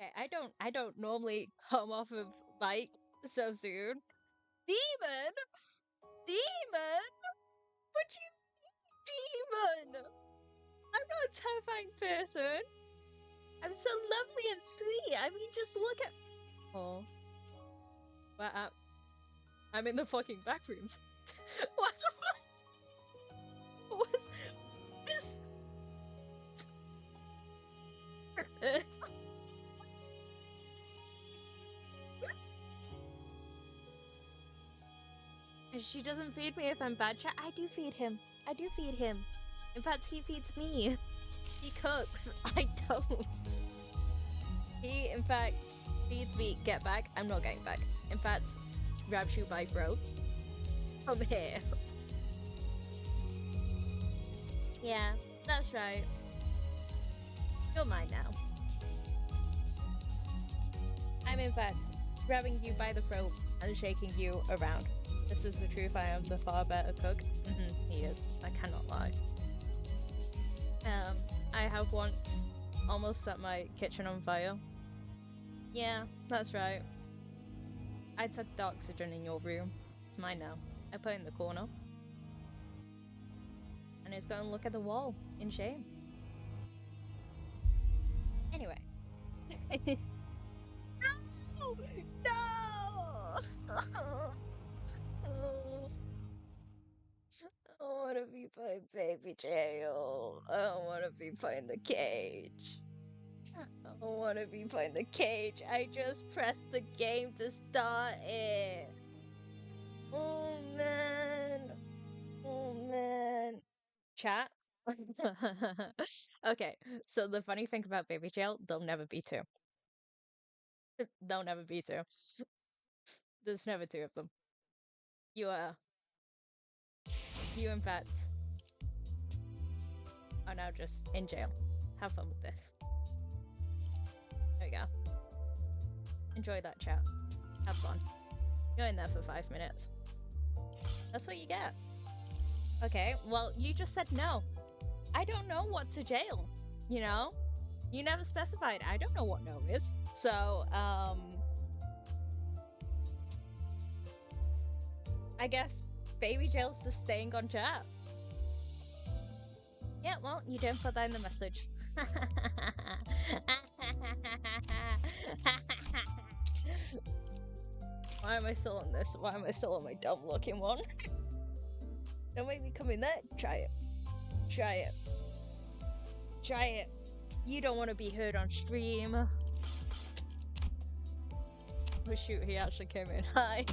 Okay, I don't normally come off of bike so soon. Demon? Demon? What you mean, demon? I'm not a terrifying person. I'm so lovely and sweet. I mean, just look at. Oh, but I'm in the fucking back rooms. What the fuck was this? She doesn't feed me if I'm bad, chat. I do feed him. I do feed him. In fact, he feeds me. He cooks. I don't. He, in fact, feeds me. Get back. I'm not getting back. In fact, grabs you by throat. Come here. Yeah, that's right. You're mine now. I'm, in fact, grabbing you by the throat and shaking you around. This is the truth. I am the far better cook. He is. I cannot lie. I have once almost set my kitchen on fire. Yeah, that's right. I took the oxygen in your room. It's mine now. I put it in the corner. And it's going to look at the wall in shame. Anyway. No! No! I want to be put baby jail. I don't want to be put in the cage. I don't want to be put in the cage. I just pressed the game to start it. Oh man. Oh man. Chat? Okay, so the funny thing about baby jail, there'll never be two. There'll never be two. There's never two of them. You in fact are now just in jail. Have fun with this. There we go. Enjoy that, chat. Have fun. Go in there for 5 minutes. That's what you get. Okay, well, you just said no. I don't know what to jail, you know? You never specified. I don't know what no is. So, I guess baby jail's just staying on chat. Yeah, well, you didn't put that in the message. Why am I still on this? Why am I still on my dumb looking one? Don't make me come in there. Try it. Try it. Try it. You don't want to be heard on stream. Oh shoot, he actually came in. Hi.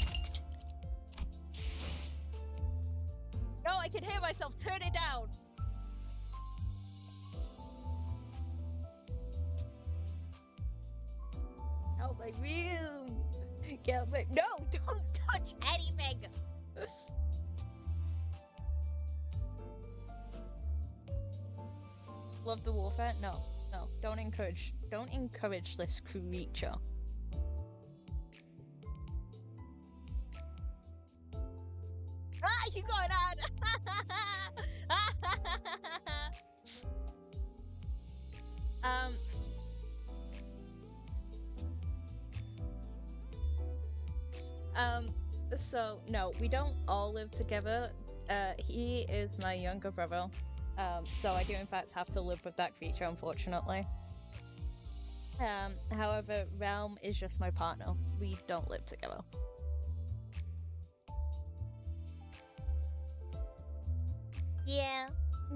No, I can hear myself. Turn it down. Out my room. Get out my... No, don't touch anything. Love the warfare? No, no, don't encourage this creature. Ah, you got it! So no, we don't all live together. He is my younger brother. So I do in fact have to live with that creature, unfortunately. However, Realm is just my partner. We don't live together. Yeah,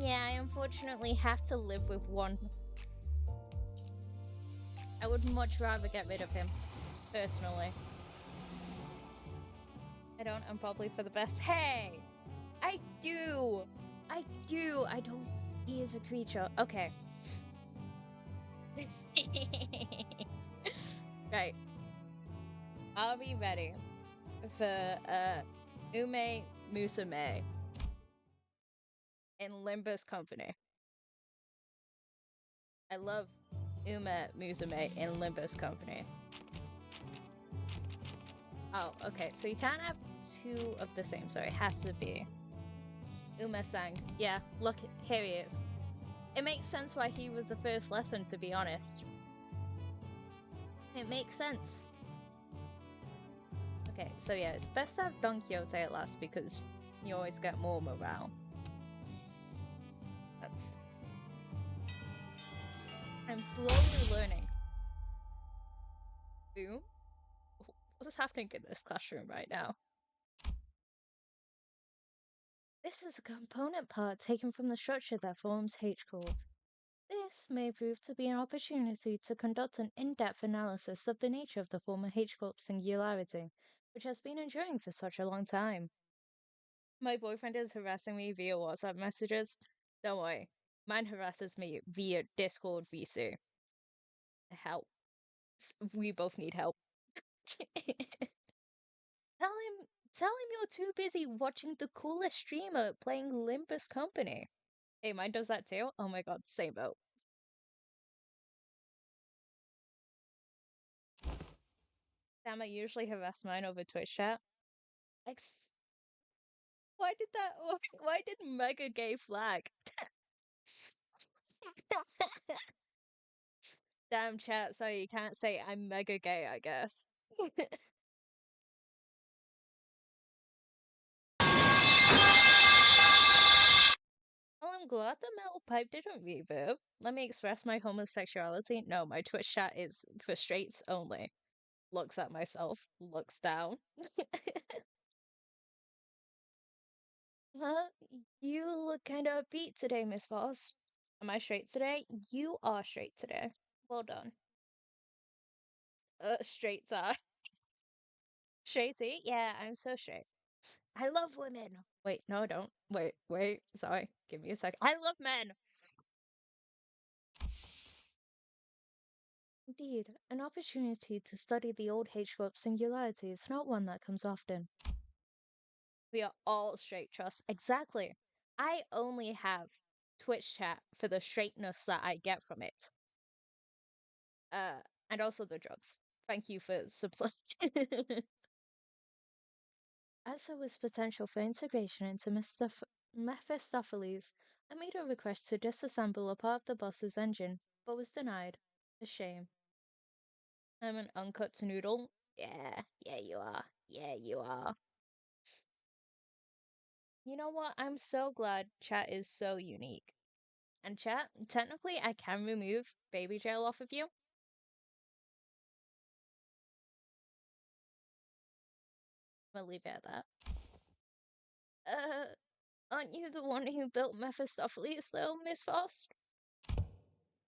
I unfortunately have to live with one. I would much rather get rid of him, personally. I don't, I'm probably for the best. Hey! I do! I don't. He is a creature. Okay. Right. Are we ready for Ume Musume in Limbus Company? I love Ume Musume in Limbus Company. Oh, okay. So you can't have two of the same, so it has to be Ume-sang. Yeah, look, here he is. It makes sense why he was the first lesson, to be honest. It makes sense. Okay, so yeah, it's best to have Don Quixote at last because you always get more morale. That's... I'm slowly learning. Boom. What is happening in this classroom right now? This is a component part taken from the structure that forms H-Corp. This may prove to be an opportunity to conduct an in-depth analysis of the nature of the former H-Corp singularity, which has been enduring for such a long time. My boyfriend is harassing me via WhatsApp messages. Don't worry, mine harasses me via Discord VC. Help. We both need help. Tell him you're too busy watching the coolest streamer playing Limbus Company. Hey, mine does that too? Oh my god, same boat. Damn, I usually harass mine over Twitch chat. Like, why did Mega Gay flag? Damn chat, sorry, you can't say I'm mega gay, I guess. Well, I'm glad the metal pipe didn't reverb. Let me express my homosexuality. No, my Twitch chat is for straights only. Looks at myself, looks down. Huh? You look kinda upbeat today, Miss Voss. Am I straight today? You are straight today. Well done. Straights are. Straighty? Yeah, I'm so straight. I love women. Wait, no, I don't. Wait, sorry. Give me a sec. I love men! Indeed, an opportunity to study the old H-Corp singularity is not one that comes often. We are all straight, trust. Exactly. I only have Twitch chat for the straightness that I get from it. And also the drugs. Thank you for supplying. As there was potential for integration into Mephistopheles, I made a request to disassemble a part of the bus's engine, but was denied. A shame. I'm an uncut noodle. Yeah, you are. Yeah, you are. You know what? I'm so glad chat is so unique. And chat, technically I can remove baby jail off of you. I'm gonna leave it at that. Aren't you the one who built Mephistopheles though, Miss Frost?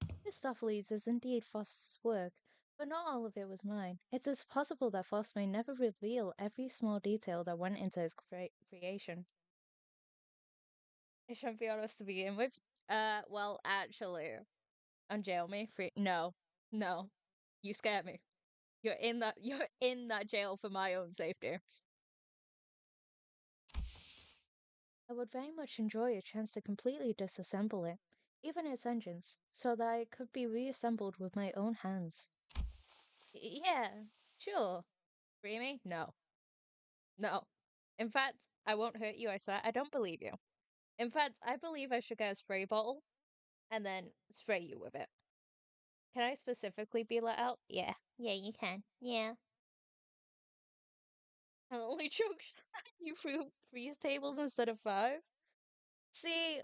Mephistopheles is indeed Frost's work, but not all of it was mine. It is possible that Frost may never reveal every small detail that went into his creation. It shouldn't be honest to begin with. Well, actually, unjail me. Free? No, no, you scared me. You're in that jail for my own safety. I would very much enjoy a chance to completely disassemble it, even its engines, so that it could be reassembled with my own hands. Yeah, sure. Free me? No. No. In fact, I won't hurt you, I swear. I don't believe you. In fact, I believe I should get a spray bottle and then spray you with it. Can I specifically be let out? Yeah. Yeah, you can. Yeah. I only choked you through freeze tables instead of 5. See,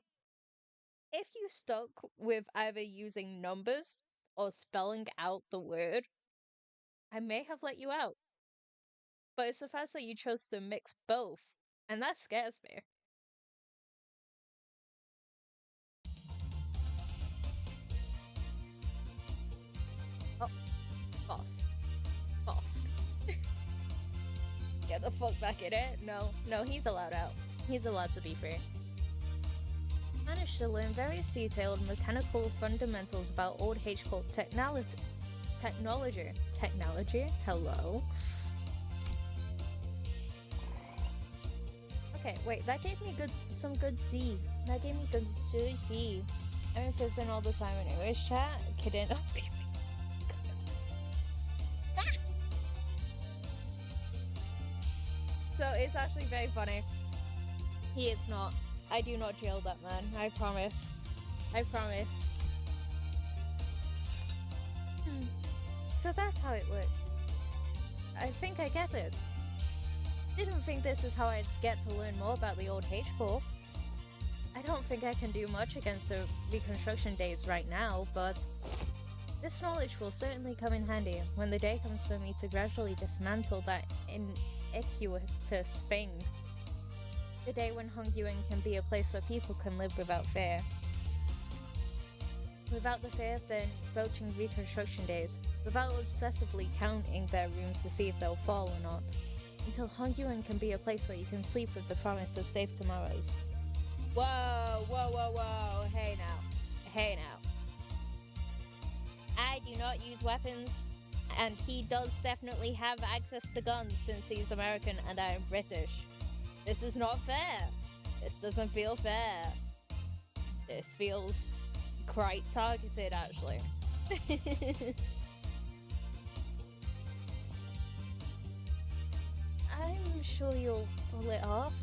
if you stuck with either using numbers or spelling out the word, I may have let you out. But it's the fact that you chose to mix both, and that scares me. Oh, boss. Boss. Get the fuck back in it. No, he's allowed out. He's allowed to be free. Managed to learn various detailed mechanical fundamentals about old H-Corp technology. Hello? Okay, wait, that gave me some good Z. That gave me good Z. I'm fizzing all the time anyways, chat. Kidding. So it's actually very funny. He is not. I do not jail that man. I promise. I promise. So that's how it works. I think I get it. Didn't think this is how I'd get to learn more about the old H-Corp. I don't think I can do much against the reconstruction days right now, but this knowledge will certainly come in handy when the day comes for me to gradually dismantle that iniquitous thing. The day when Hongyuan can be a place where people can live without fear. Without the fear of the encroaching reconstruction days, without obsessively counting their rooms to see if they'll fall or not. Until Hongyuan can be a place where you can sleep with the promise of safe tomorrows. Whoa, whoa, whoa, whoa, hey now, hey now. I do not use weapons, and he does definitely have access to guns since he's American and I am British. This is not fair. This doesn't feel fair. This feels quite targeted, actually. I'm sure you'll pull it off.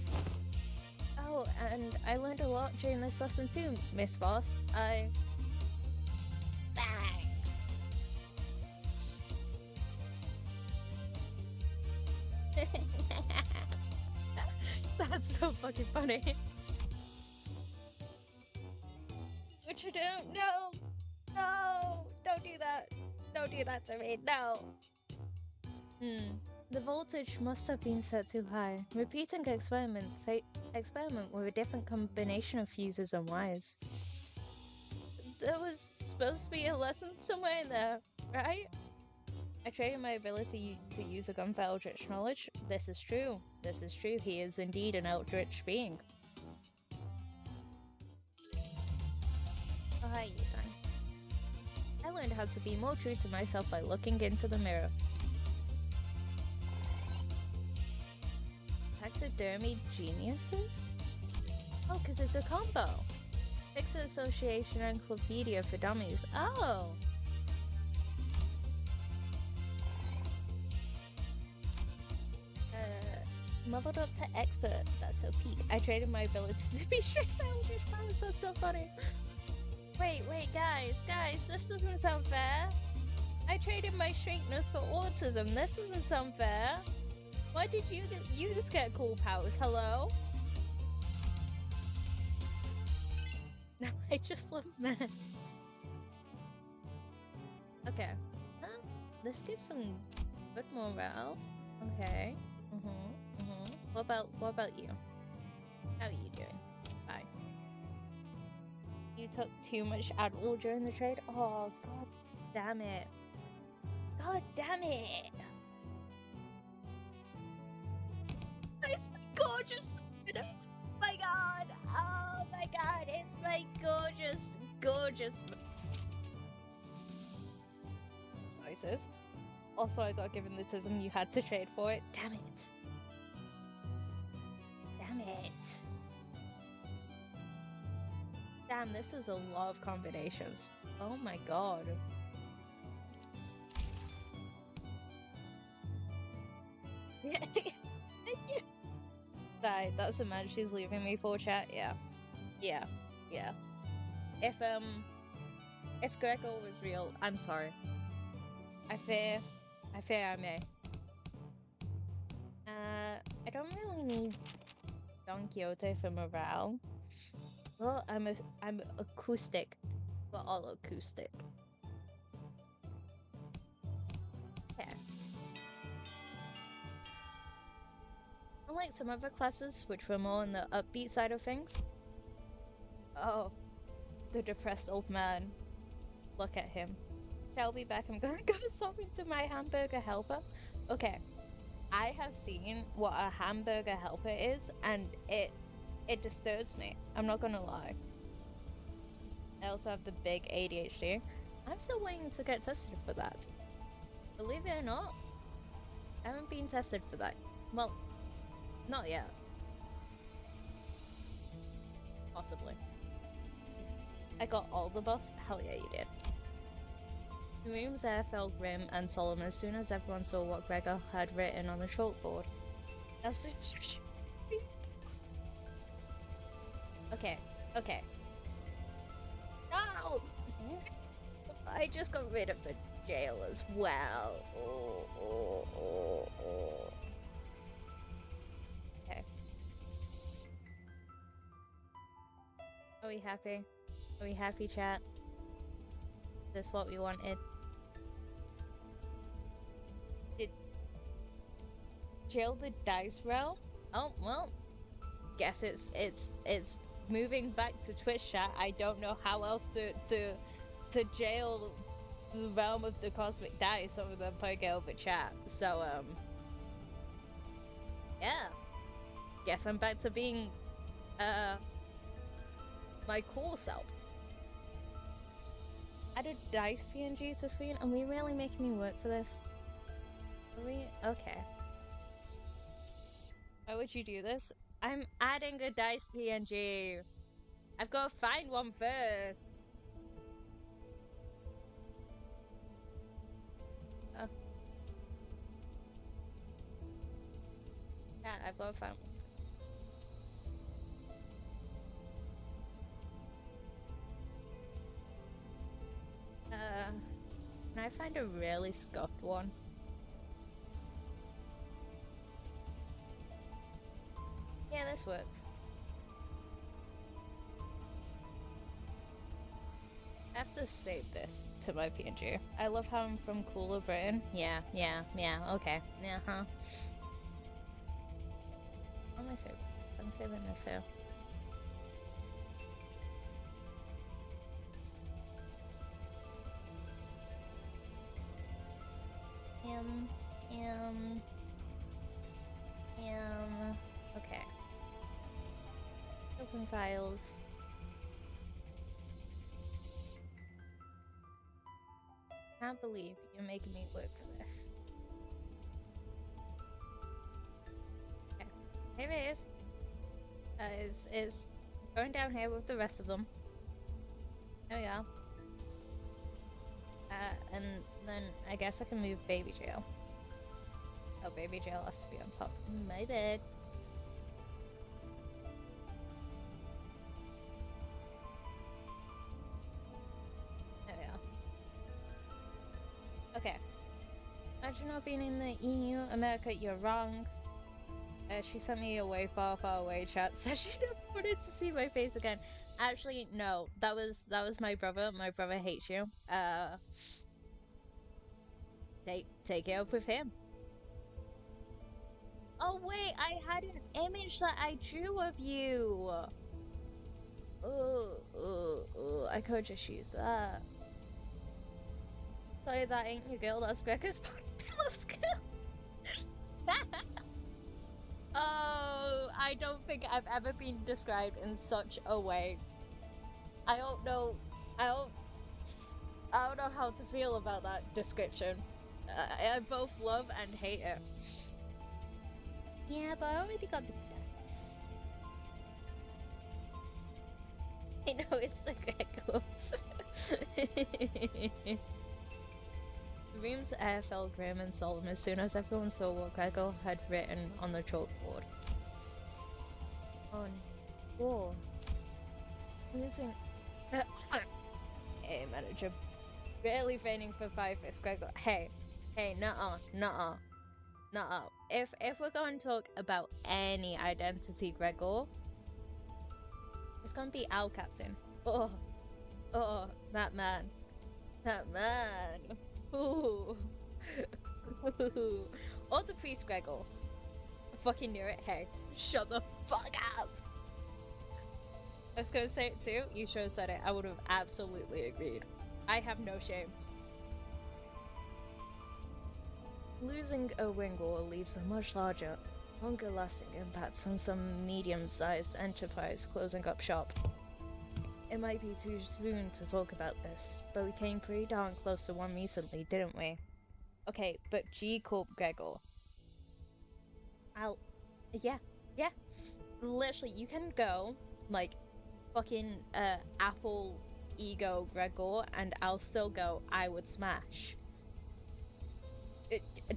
Oh, and I learned a lot during this lesson too, Miss Faust. Bang! That's so fucking funny. Switch it down. No! No! Don't do that. Don't do that to me. No! The voltage must have been set too high. Repeating experiment with a different combination of fuses and wires. There was supposed to be a lesson somewhere in there, right? I traded my ability to use a gun for eldritch knowledge. This is true. This is true. He is indeed an eldritch being. Oh, hi, Yusang. I learned how to be more true to myself by looking into the mirror. Taxidermy geniuses? Oh, because it's a combo. Pixar Association Encyclopedia for Dummies. Oh! Leveled up to expert. That's so peak. I traded my ability to be straight for eldritch powers. That's so funny. Wait, guys, this doesn't sound fair. I traded my straightness for autism. This doesn't sound fair. Why did you just get cool powers? Hello? No, I just love men. Okay. This gives some good morale. Okay. What about you? How are you doing? Bye. You took too much Adderall during the trade? Oh, god damn it. God damn it! It's my gorgeous moon! Oh my god! Oh my god! It's my gorgeous choices. Also, I got given the tism. You had to trade for it. Damn it! Damn it! Damn, this is a lot of combinations. Oh my god. Right, that's a man she's leaving me for, chat. Yeah. If Gregor was real, I'm sorry. I fear I may. I don't really need Don Quixote for morale. Well, I'm acoustic. We're all acoustic. Yeah. Unlike some other classes, which were more on the upbeat side of things. Oh, the depressed old man. Look at him. I'll be back. I'm gonna go sobbing to my hamburger helper. Okay, I have seen what a hamburger helper is, and it disturbs me. I'm not gonna lie. I also have the big ADHD. I'm still waiting to get tested for that. Believe it or not, I haven't been tested for that. Well, not yet. Possibly. I got all the buffs? Hell yeah, you did. The room's air felt grim and solemn as soon as everyone saw what Gregor had written on the chalkboard. Okay. No! I just got rid of the jail as well. Okay. Are we happy? Are we happy, chat? Is this what we wanted? Did jail the dice roll? Oh well. Guess it's moving back to Twitch chat. I don't know how else to jail the realm of the cosmic dice other than poke it over chat. So yeah. Guess I'm back to being my cool self. Added dice PNG to screen. Are we really making me work for this? Really? Okay. Why would you do this? I'm adding a dice PNG. I've got to find one first. Oh. Yeah, I've got to find one. Can I find a really scuffed one? Yeah, this works. I have to save this to my PNG. I love how I'm from cooler Britain. Yeah, okay. Yeah, huh. What am I saving? So I'm saving this here. Okay. Open files. Can't believe you're making me work for this. Okay. Here it is. Is going down here with the rest of them. There we go. And then I guess I can move baby jail. Oh, baby jail has to be on top. My bad. There we are. Okay. Imagine not being in the EU, America, you're wrong. She sent me away, far, far away. Chat says she never wanted to see my face again. Actually, no. That was my brother. My brother hates you. Take it up with him. Oh wait, I had an image that I drew of you. I could just use that. Sorry, that ain't your girl. That's Gregor's Pillow's girl. Oh, I don't think I've ever been described in such a way. I don't know. I don't know how to feel about that description. I both love and hate it. Yeah, but I already got the dice. I know it's the Gregors. The room's air felt grim and solemn as soon as everyone saw what Gregor had written on the chalkboard. On wall. Using hey, manager. Barely feigning for 5 fist Gregor. Hey, nuh-uh. If we're going to talk about any identity Gregor, it's gonna be our captain. Oh, that man. Ooh. Or the priest Gregor. I fucking knew it. Hey, shut the fuck up. I was gonna say it too. You should have said it. I would have absolutely agreed. I have no shame. Losing a Wingor leaves a much larger, longer-lasting impact on some medium-sized enterprise closing up shop. It might be too soon to talk about this, but we came pretty darn close to one recently, didn't we? Okay, but G Corp Gregor. Yeah. Literally, you can go, like, fucking, Apple Ego Gregor, and I'll still go, I would smash.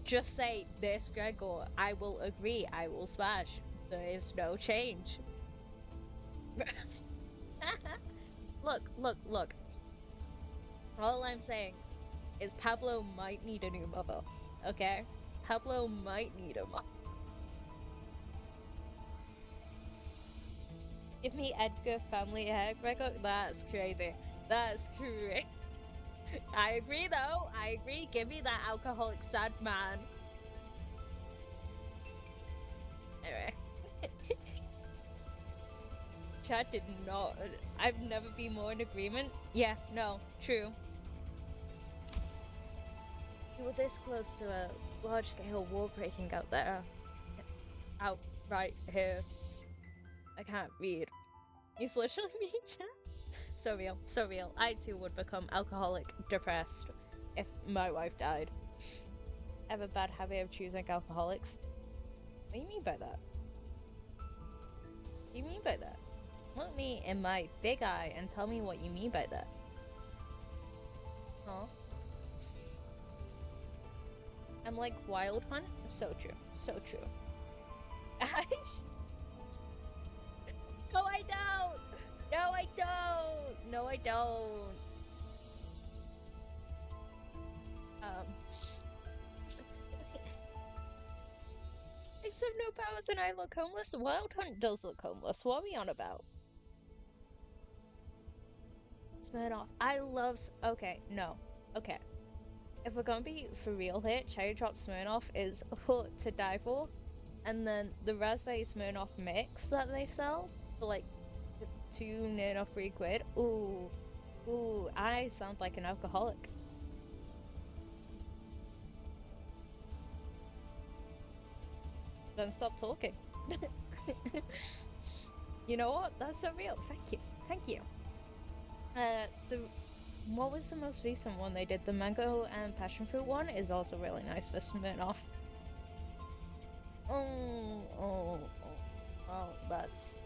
Just say this Gregor, I will agree, I will smash. There is no change. Look. All I'm saying is Pablo might need a new mother. Okay? Pablo might need a mother. Give me Edgar family hair, Gregor. That's crazy. That's crazy. I agree, though. I agree. Give me that alcoholic sad man. Anyway. Chad did not. I've never been more in agreement. Yeah, no, true. We were this close to a large-scale war breaking out there. Out right here. I can't read. He's literally me, Chad. So real, so real. I too would become alcoholic, depressed, if my wife died. I have a bad habit of choosing alcoholics. What do you mean by that? What do you mean by that? Look me in my big eye and tell me what you mean by that. Huh? I'm like Wild Hunt? So true. So true. No, I don't! No, I don't! No, I don't! Except no powers and I look homeless. Wild Hunt does look homeless. What are we on about? Smirnoff. I love... Okay, no. Okay. If we're gonna be for real here, Cherry Drop Smirnoff is to die for. And then the Raspberry Smirnoff mix that they sell for like £2 near enough £3. Ooh. Ooh, I sound like an alcoholic. Don't stop talking. You know what? That's so real. Thank you. Thank you. What was the most recent one they did? The mango and passion fruit one is also really nice for Smirnoff. Oh, that's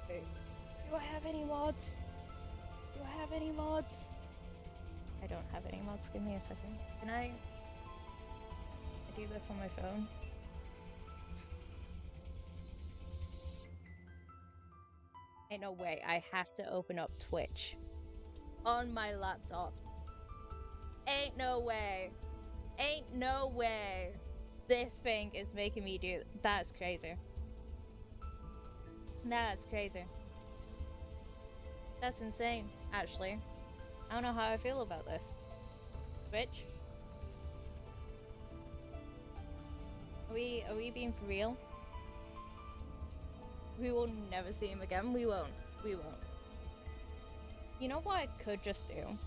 Wait, do I have any mods? Do I have any mods? I don't have any mods. Give me a second. Can I do this on my phone? Ain't no way. I have to open up Twitch on my laptop. Ain't no way. Ain't no way. This thing is making me do. That's crazy. That's crazy. That's insane, actually. I don't know how I feel about this. Twitch? Are we being for real? We will never see him again. We won't. We won't. You know what I could just do?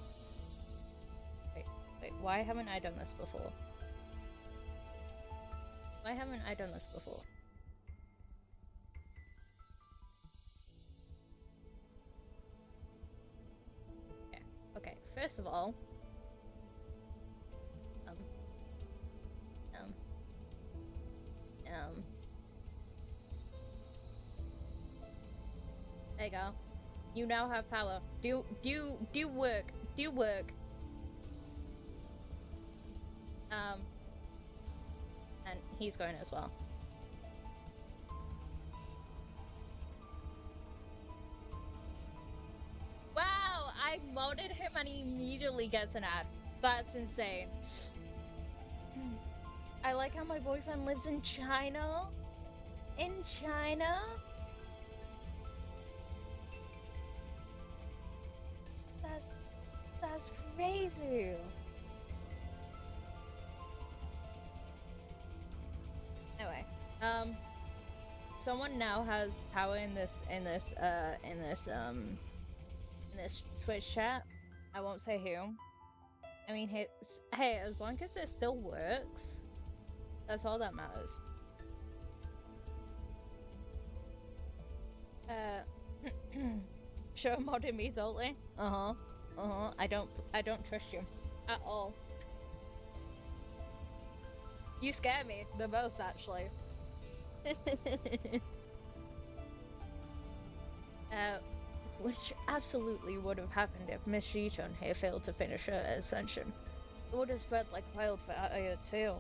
Wait, why haven't I done this before? Why haven't I done this before? Okay, first of all, there you go. You now have power. Do work. Do work. And he's going as well. Wow, I modded him and he immediately gets an ad. That's insane. I like how my boyfriend lives in China. In China? That's crazy. Anyway, someone now has power in this Twitch chat. I won't say who. I mean, hey, as long as it still works, that's all that matters. Show modded me, Zolty. I don't trust you at all. You scare me the most, actually. Which absolutely would have happened if Miss Ji-chun here failed to finish her ascension. It would have spread like wildfire too.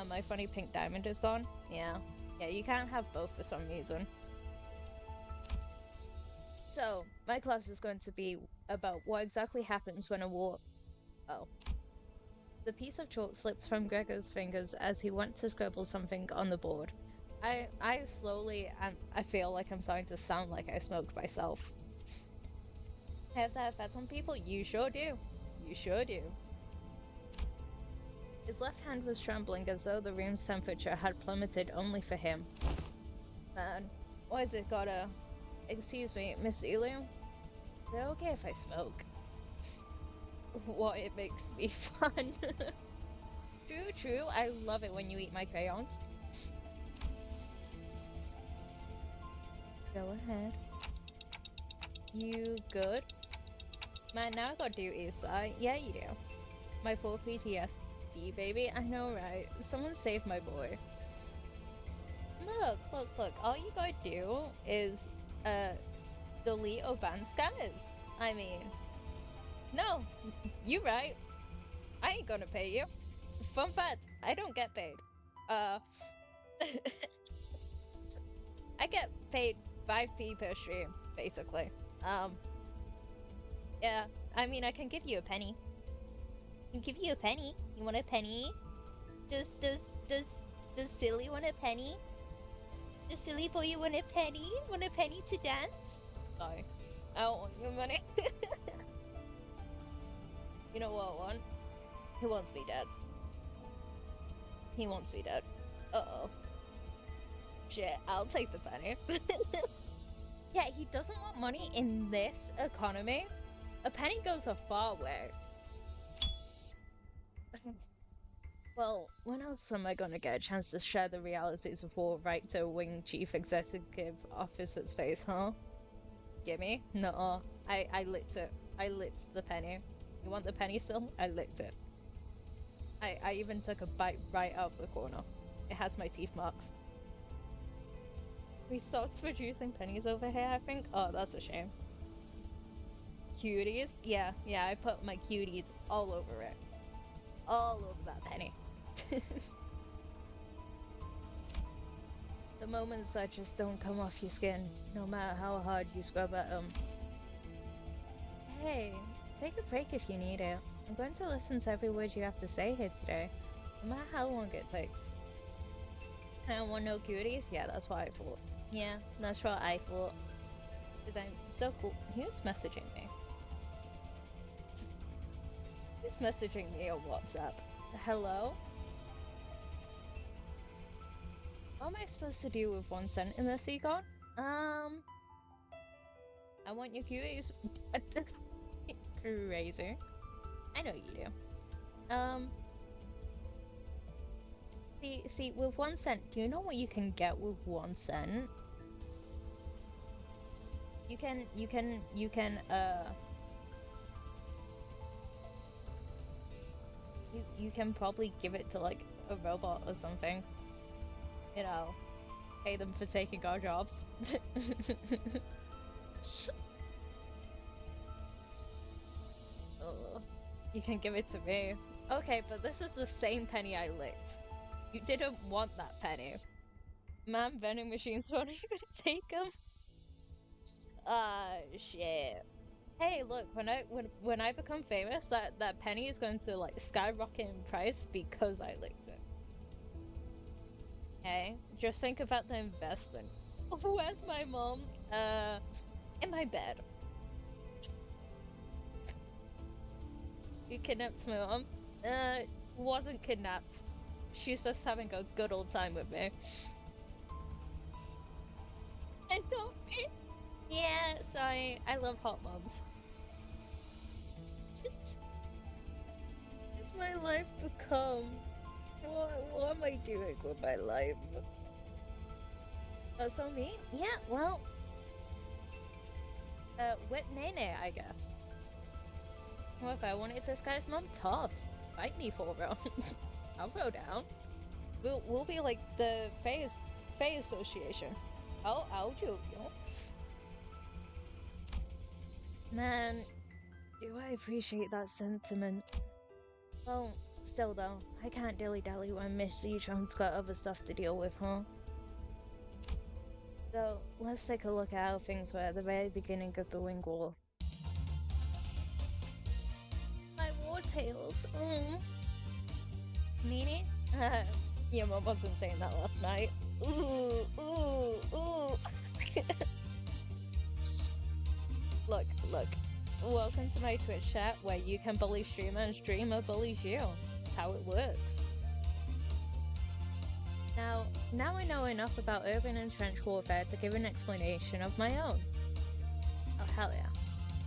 My funny pink diamond is gone. Yeah, you can't have both for some reason. So, my class is going to be about what exactly happens when a war... Oh. The piece of chalk slips from Gregor's fingers as he went to scribble something on the board. I slowly, I feel like I'm starting to sound like I smoked myself. Have that effect on people? You sure do. You sure do. His left hand was trembling as though the room's temperature had plummeted only for him. Man, why is it gotta... Excuse me, Miss Elu? Is it okay if I smoke? What, it makes me fun. True, I love it when you eat my crayons. Go ahead. You good? Man, now I got duties. Yeah, you do. My poor PTSD, baby. I know, right? Someone save my boy. Look. All you gotta do is, delete or ban scammers. I mean... No, you right. I ain't gonna pay you. Fun fact, I don't get paid. I get paid 5p per stream, basically. Yeah, I mean, I can give you a penny. I can give you a penny. You want a penny? Does Silly want a penny? Does Silly boy want a penny? Want a penny to dance? No, I don't want your money. You know what I want? He wants me dead. He wants me dead. Uh-oh. Shit, I'll take the penny. Yeah, he doesn't want money in this economy. A penny goes a far way. Well, when else am I gonna get a chance to share the realities of war right to a wing chief executive officer's face, huh? Gimme? No, I licked it. I licked the penny. You want the penny still? I licked it. I even took a bite right out of the corner. It has my teeth marks. We stopped producing pennies over here, I think? Oh, that's a shame. Cuties? Yeah, I put my cuties all over it. All over that penny. The moments that just don't come off your skin, no matter how hard you scrub at them. Hey, take a break if you need it. I'm going to listen to every word you have to say here today, no matter how long it takes. I don't want no cuties? Yeah, that's what I thought. Yeah, that's what I thought. Because I'm so cool. Who's messaging me? Who's messaging me on WhatsApp? Hello? What am I supposed to do with 1 cent in this, Egon? I want your cuties. Crazy. I know you do. See, with 1 cent, do you know what you can get with 1 cent? You can, you can probably give it to, like, a robot or something. You know, pay them for taking our jobs. You can give it to me. Okay, but this is the same penny I licked. You didn't want that penny. Man, vending machines won't even take them. Ah, shit. Hey, look, when I become famous, that penny is going to, like, skyrocket in price because I licked it. Hey, just think about the investment. Where's my mom? In my bed. You kidnapped my mom? Wasn't kidnapped. She's just having a good old time with me. And not me. Yeah, sorry. I love hot moms. What's my life become? What am I doing with my life? That's on me? Yeah, well... whip Nene, I guess. Well, if I wanted this guy's mom, tough. Fight me for real. I'll throw down. We'll be like the Fae Association. I'll joke you. Man, do I appreciate that sentiment. Well, still though, I can't dilly-dally when Miss Zichon's got other stuff to deal with, huh? So, let's take a look at how things were at the very beginning of the Wing War. My war tales. Meanie? Your mum wasn't saying that last night. Ooh. Look. Welcome to my Twitch chat where you can bully streamer and streamer bullies you. That's how it works. Now I know enough about urban and trench warfare to give an explanation of my own. Oh hell yeah.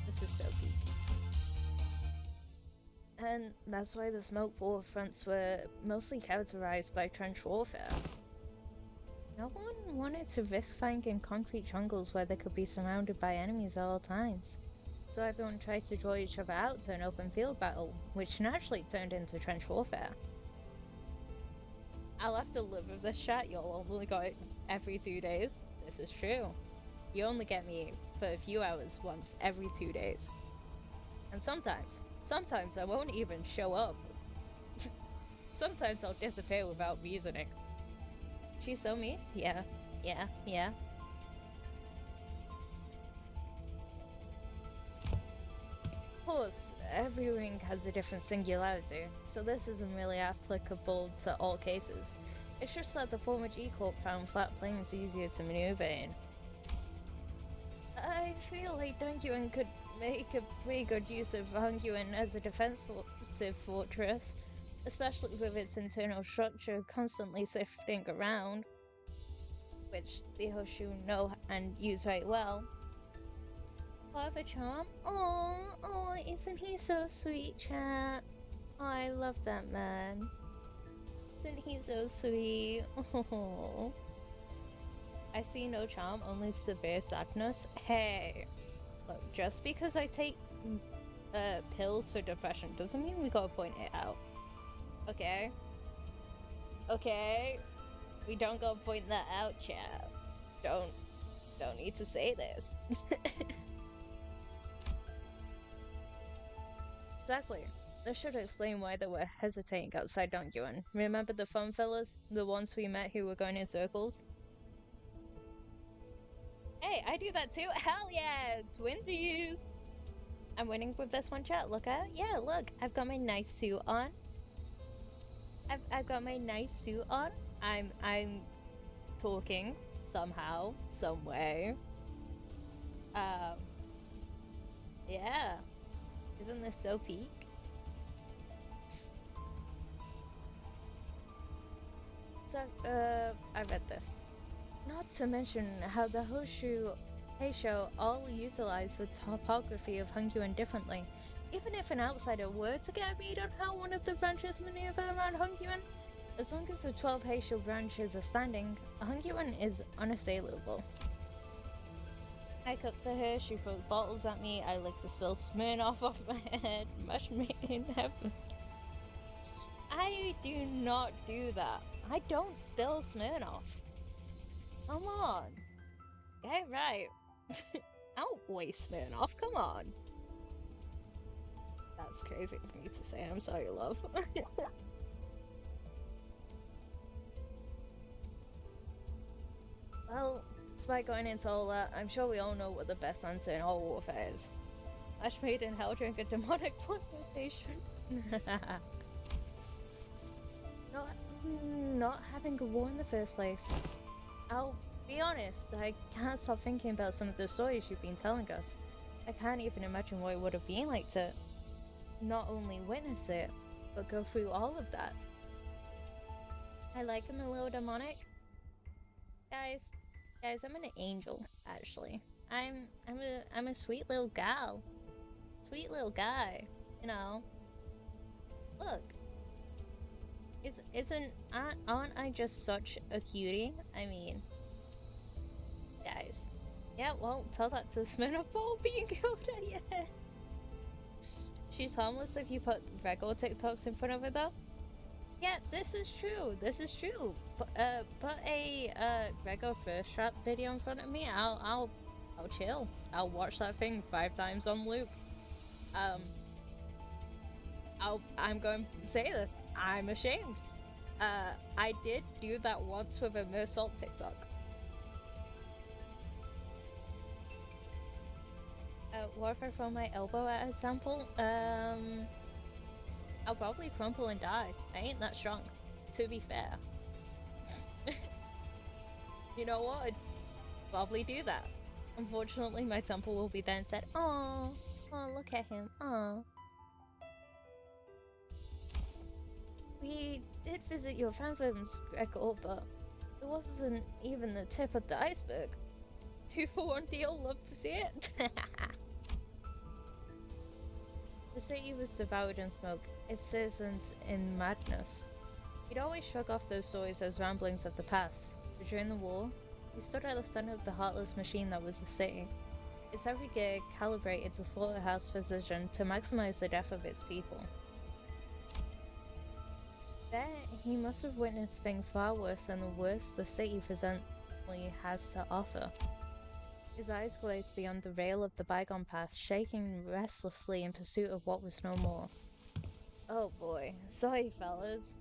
This is so geeky. And that's why the smoke war fronts were mostly characterized by trench warfare. No one wanted to risk fighting in concrete jungles where they could be surrounded by enemies at all times. So everyone tried to draw each other out to an open field battle, which naturally turned into trench warfare. I'll have to live with this chat, you'll only got it every 2 days. This is true. You only get me for a few hours once every 2 days. And sometimes I won't even show up. Sometimes I'll disappear without reasoning. She's so mean? Yeah. Of course, every ring has a different singularity, so this isn't really applicable to all cases. It's just that the former G-Corp found flat plains easier to maneuver in. I feel like Dungyuan could make a pretty good use of Hungyuan as a defensive fortress, especially with its internal structure constantly shifting around, which the Hoshu know and use very well. Father Charm? Oh, isn't he so sweet, chat? Oh, I love that man. Isn't he so sweet? Oh. I see no charm, only severe sadness. Hey, look, just because I take pills for depression doesn't mean we gotta point it out. Okay? We don't gotta point that out, chat. Don't need to say this. Exactly. This should explain why they were hesitating outside Dongyuan. Remember the fun fellas? The ones we met who were going in circles? Hey, I do that too! Hell yeah! Twinsies! I'm winning with this one, chat. Look out. Yeah, look. I've got my nice suit on. I've got my nice suit on. I'm talking somehow, some way. Yeah. Isn't this so peak? So, I read this. Not to mention how the Heisho all utilize the topography of Hungyuan differently. Even if an outsider were to get a read on how one of the branches maneuver around Hungyuan, as long as the 12 Heisho branches are standing, Hungyuan is unassailable. I cook for her, she throws bottles at me, I lick the spilled Smirnoff off my head, mush me in heaven. I do not do that. I don't spill Smirnoff. Come on. Get it right. I don't waste Smirnoff, come on. That's crazy for me to say, I'm sorry, love. Well, despite going into all that, I'm sure we all know what the best answer in all warfare is. Ash made in hell during a demonic blood rotation. Not having a war in the first place. I'll be honest, I can't stop thinking about some of the stories you've been telling us. I can't even imagine what it would have been like to not only witness it, but go through all of that. I like him a little demonic. Guys, I'm an angel, actually. I'm a sweet little gal. Sweet little guy, you know. Look. Aren't I just such a cutie? I mean, guys. Yeah, well, tell that to Smirnoff Ball being Yoda, yeah. She's harmless if you put Gregor TikToks in front of her, though. Yeah, this is true. Put a Gregor first trap video in front of me. I'll chill. I'll watch that thing 5 times on loop. I'm going to say this. I'm ashamed. I did do that once with a Mersault TikTok. What if I throw my elbow at a temple? I'll probably crumple and die. I ain't that strong, to be fair. You know what? I'd probably do that. Unfortunately, my temple will be there and said, "Oh, oh, look at him, oh." We did visit your fandoms, Gregor, but it wasn't even the tip of the iceberg. 2-for-1 deal, love to see it. The city was devoured in smoke, its citizens in madness. He'd always shrug off those stories as ramblings of the past, but during the war, he stood at the center of the heartless machine that was the city. Its every gear calibrated to slaughterhouse precision to maximize the death of its people. There, he must have witnessed things far worse than the worst the city presently has to offer. His eyes glazed beyond the veil of the bygone past, shaking restlessly in pursuit of what was no more. Oh boy, sorry fellas.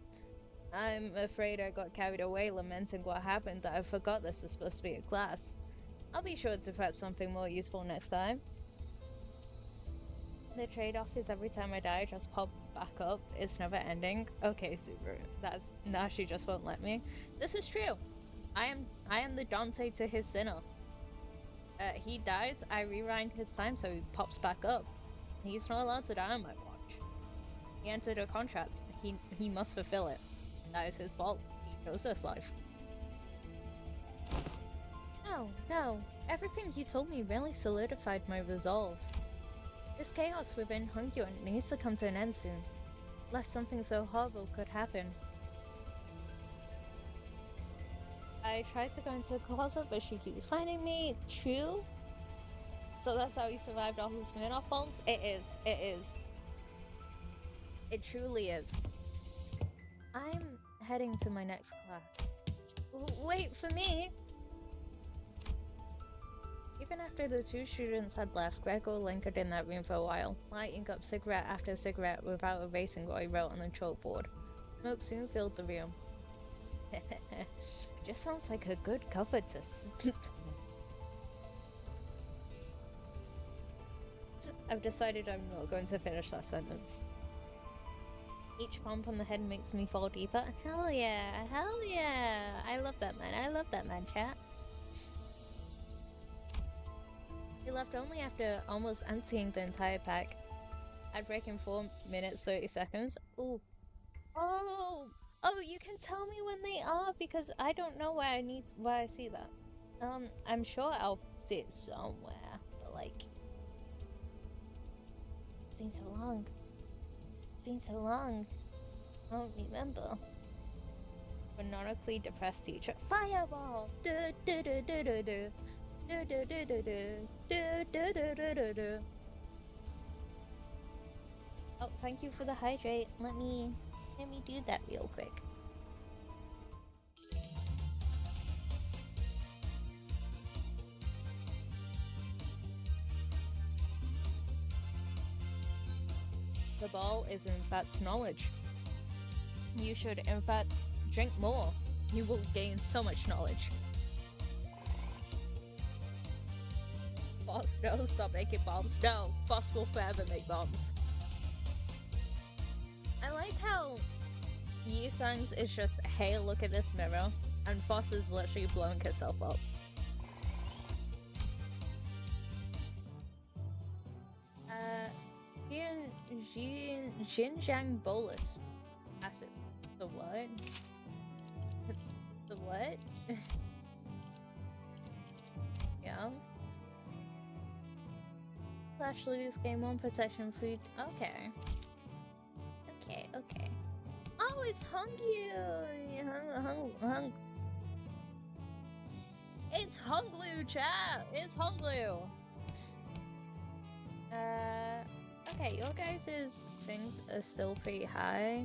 I'm afraid I got carried away lamenting what happened that I forgot this was supposed to be a class. I'll be sure to prep something more useful next time. The trade-off is every time I die, just pop back up. It's never ending. Okay, super. Now she just won't let me. This is true. I am the Dante to his sinner. He dies, I rewind his time so he pops back up. He's not allowed to die on my watch. He entered a contract. He must fulfill it. That is his fault. He chose this life. No. Everything you told me really solidified my resolve. This chaos within Hungyun needs to come to an end soon, lest something so horrible could happen. I tried to go into the closet, but she keeps finding me. True? So that's how he survived all his Smirnoff balls? It is. It truly is. I'm heading to my next class. Wait for me! Even after the two students had left, Gregor lingered in that room for a while, lighting up cigarette after cigarette without erasing what he wrote on the chalkboard. Smoke soon filled the room. Just sounds like a good cover to I've decided I'm not going to finish that sentence. Each bump on the head makes me fall deeper. Hell yeah! I love that man, chat. He left only after almost emptying the entire pack. I'd break in 4 minutes 30 seconds. Ooh. Oh, you can tell me when they are because I don't know where I see that. I'm sure I'll see it somewhere, but like, it's been so long. I don't remember. Phonetically depressed teacher. Fireball! Oh, thank you for the hydrate. Let me do that real quick. The ball is in fact knowledge. You should in fact drink more. You will gain so much knowledge. Foss, no, stop making bombs. No, Foss will forever make bombs. I like how Yi-Sang's is just, hey, look at this mirror, and Foss is literally blowing herself up. Xinjiang bolus. Acid. The what? The what? Yeah. Flash lose, game 1 protection food. Okay. Oh, it's Hunglu! It's Hunglu, chat! It's Hunglu! Okay, your guys' things are still pretty high.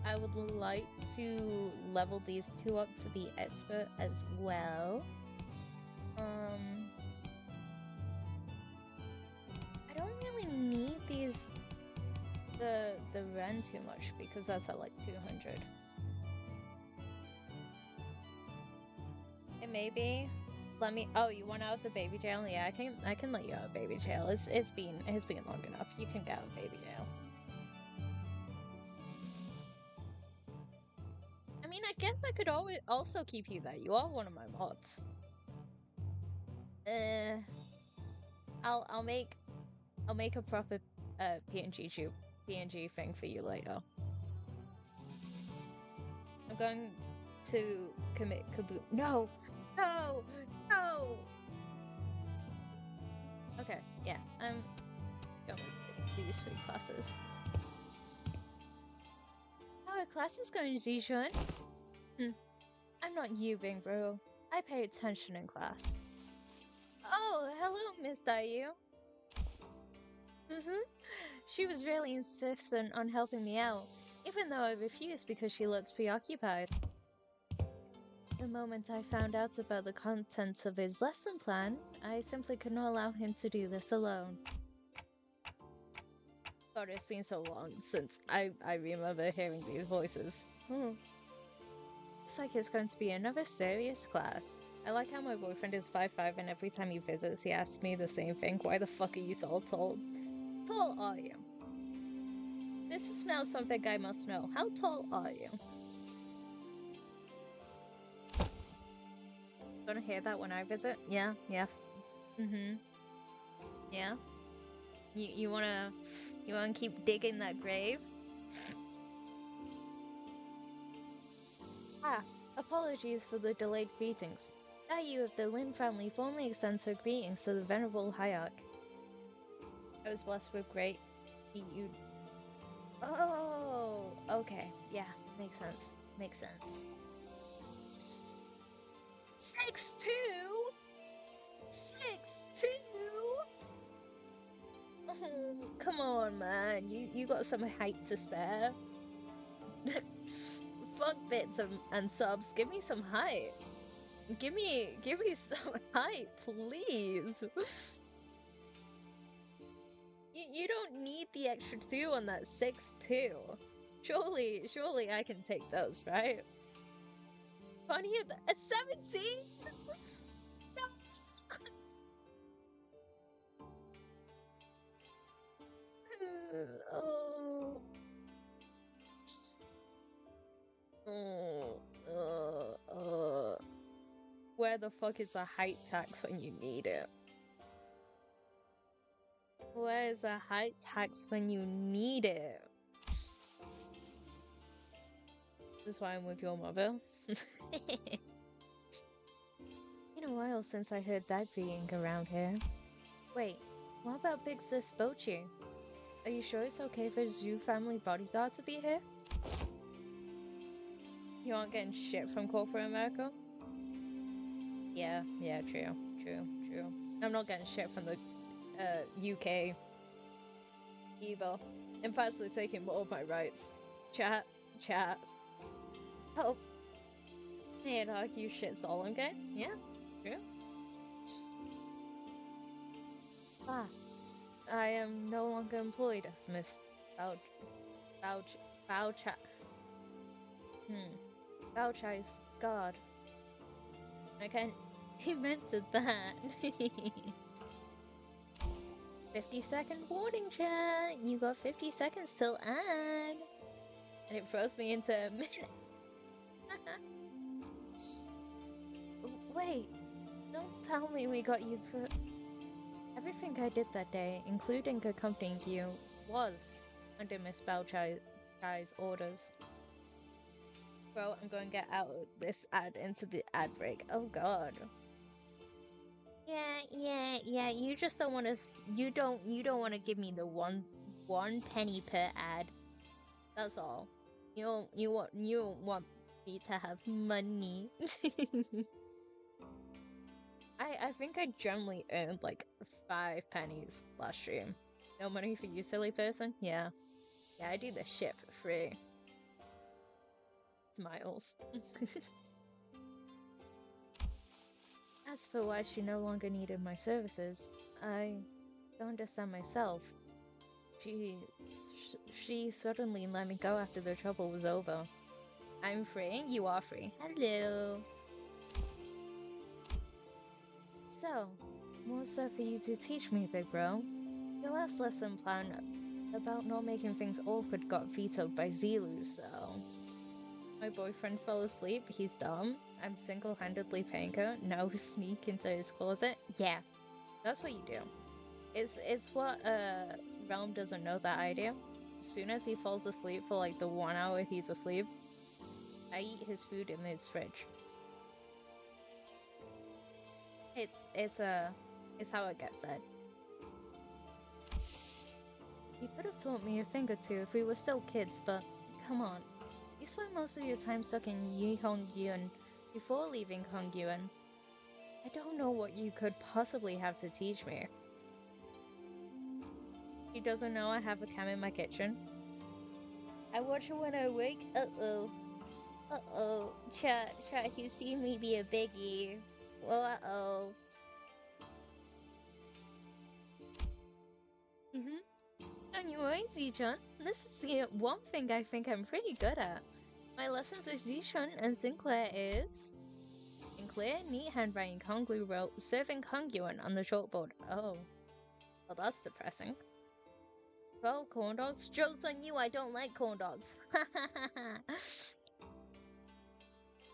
I would like to level these two up to be expert as well. I don't really need these the Ren too much because that's at like 200. And maybe let me. Oh, you want out of the baby jail? Yeah, I can let you out of baby jail. It's been long enough. You can get out of baby jail. I mean, I guess I could always also keep you there. You are one of my mods. I'll make a proper PNG thing for you later. I'm going to commit kaboom. No. Okay, yeah, I'm going with these 3 classes. Our class is going, Zichun. I'm not you, Bing Bro. I pay attention in class. Oh, hello, Miss Dayu. She was really insistent on helping me out, even though I refused because she looks preoccupied. The moment I found out about the contents of his lesson plan, I simply could not allow him to do this alone. God, it's been so long since I remember hearing these voices. Looks like it's going to be another serious class. I like how my boyfriend is 5'5" and every time he visits he asks me the same thing. Why the fuck are you so tall? Tall are you? This is now something I must know. How tall are you? Gonna hear that when I visit? Yeah. Yeah. You wanna keep digging that grave? Apologies for the delayed greetings. Dayu of the Lin family formally extends her greetings to the venerable hierarch. I was blessed with great... You... Oh, okay. Yeah, makes sense. 6'2"? 6'2"? Oh, come on, man. You got some height to spare. Fuck bits and subs. Give me some height. Give me some height, please. You don't need the extra 2 on that 6'2". Surely I can take those, right? Funny at 17? Where the fuck is a height tax when you need it? Where is a height tax when you need it? This is why I'm with your mother. Been a while since I heard that being around here. Wait, what about Big Sis Bochi? Are you sure it's okay for Zoo family bodyguard to be here? You aren't getting shit from corporate America? Yeah, true. I'm not getting shit from the UK either. In fact, they're taking more of my rights. Chat. Help. Hey, dog, you shit solemn game? Yeah, true. I am no longer employed as Miss Bouchai's guard. Okay, he meant that. 50-second warning, chat. You got 50 seconds till add. And it throws me into a minute. Wait, don't tell me we got you for... Everything I did that day, including accompanying you, was under Miss Bouchai's orders. Bro, I'm going to get out of this ad into the ad break. Oh god. Yeah. You just don't want to. You don't want to give me the one penny per ad. That's all. You don't want me to have money. I think I generally earned like 5 pennies last stream. No money for you, silly person? Yeah, I do this shit for free. Smiles. As for why she no longer needed my services, I don't understand myself. She suddenly let me go after the trouble was over. I'm free, you are free. Hello. So, what's there for you to teach me, big bro? Your last lesson plan about not making things awkward got vetoed by Zilu, so... My boyfriend fell asleep, he's dumb. I'm single-handedly paying her, now sneak into his closet. Yeah, that's what you do. It's what Realm doesn't know that I do. As soon as he falls asleep for like the 1 hour he's asleep, I eat his food in his fridge. It's how I get fed. You could have taught me a thing or two if we were still kids, but come on. You spent most of your time stuck in Yihongyun before leaving Hongyuan. I don't know what you could possibly have to teach me. He doesn't know I have a cam in my kitchen. I watch it when I wake. Uh-oh. Uh-oh. Chat, he see me be a biggie. Well, uh-oh. Don't you worry, Zichun. This is the one thing I think I'm pretty good at. My lessons with Zichun and Sinclair is... In clear, neat handwriting, Honglu wrote, serving Hongyuan on the chalkboard. Oh. Well, that's depressing. 12 corn dogs? Joke's on you, I don't like corn dogs.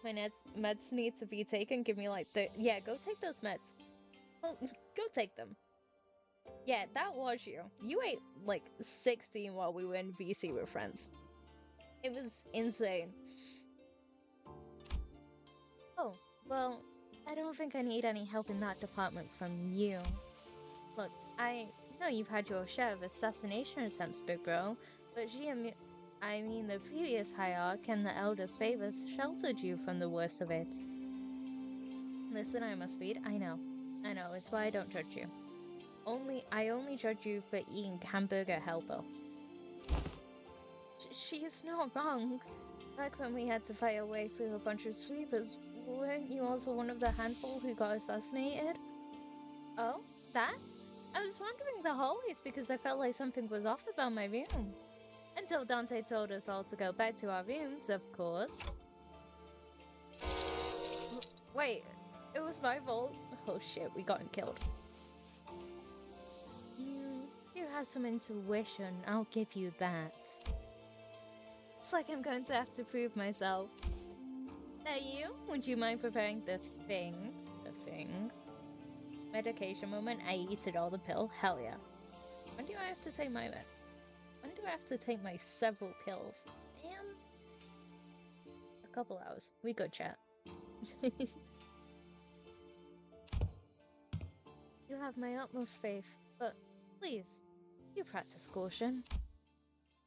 My meds need to be taken. Give me like yeah, go take those meds. Well, go take them. Yeah, that was you. You ate like 16 while we were in VC with friends. It was insane. Oh, well, I don't think I need any help in that department from you. Look, I know you've had your share of assassination attempts, big bro, but the previous hierarch and the Elder's favors sheltered you from the worst of it. Listen, I must feed. I know, it's why I don't judge you. I only judge you for eating hamburger helper. She is not wrong. Back when we had to fight our way through a bunch of sweepers, weren't you also one of the handful who got assassinated? Oh, that? I was wandering the hallways because I felt like something was off about my room. Until Dante told us all to go back to our rooms, of course. Wait, it was my fault? Oh shit, we got him killed. You have some intuition, I'll give you that. It's like I'm going to have to prove myself. Now you, would you mind preparing the thing? Medication moment, I eat it all the pill, hell yeah. When do I have to take my meds? When do I have to take my several pills? Damn. A couple hours, we good chat. You have my utmost faith, but please, you practice caution.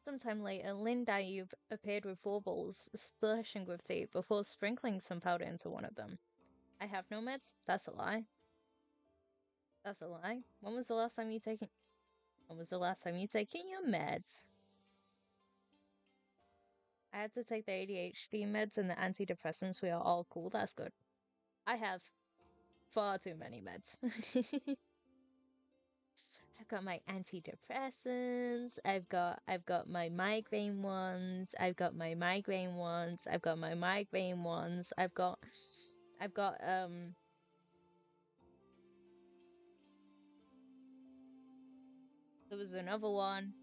Sometime later, Lin Dayub appeared with 4 bowls, splashing with tea, before sprinkling some powder into one of them. I have no meds? That's a lie. That's a lie. When was the last time you taken your meds? I had to take the ADHD meds and the antidepressants. We are all cool. That's good. I have far too many meds. I've got my antidepressants. I've got my migraine ones. I've got my migraine ones. I've got my migraine ones. I've got there was another one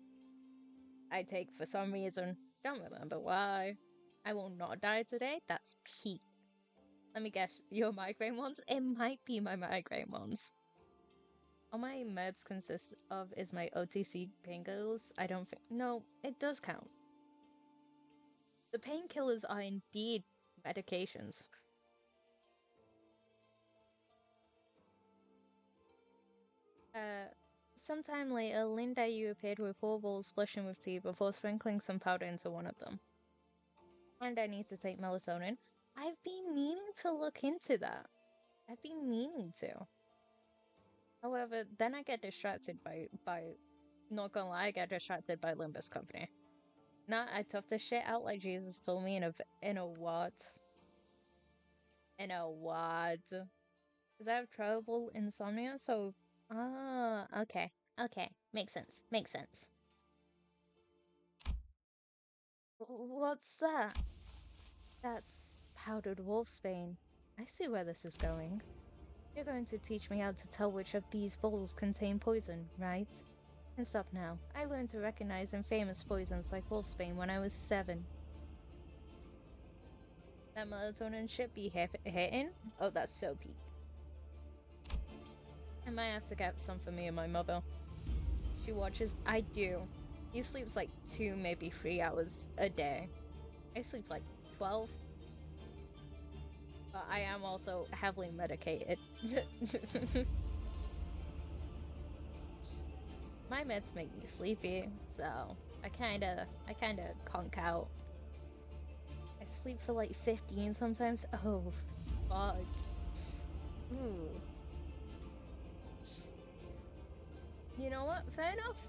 I take for some reason. Don't remember why. I will not die today. That's peak. Let me guess. Your migraine ones? It might be my migraine ones. All my meds consist of is my OTC painkillers. I don't think... No, it does count. The painkillers are indeed medications. Sometime later, Linda Yu appeared with 4 bowls splashing with tea before sprinkling some powder into one of them. And I need to take melatonin. I've been meaning to look into that. I've been meaning to. However, then I get distracted by not gonna lie, I get distracted by Limbus Company. Nah, I tough this shit out like Jesus told me in a what? In a what? Because I have trouble insomnia, so... Ah, okay. Okay, makes sense. Makes sense. What's that? That's powdered wolfsbane. I see where this is going. You're going to teach me how to tell which of these bowls contain poison, right? And stop now. I learned to recognize infamous poisons like wolfsbane when I was 7. That melatonin should be hitting? Oh, that's so peak. I might have to get some for me and my mother. She watches. I do. He sleeps like 2, maybe 3 hours a day. I sleep like 12. But I am also heavily medicated. My meds make me sleepy, so I kinda conk out. I sleep for like 15 sometimes. Oh, fuck. Ooh. You know what? Fair enough.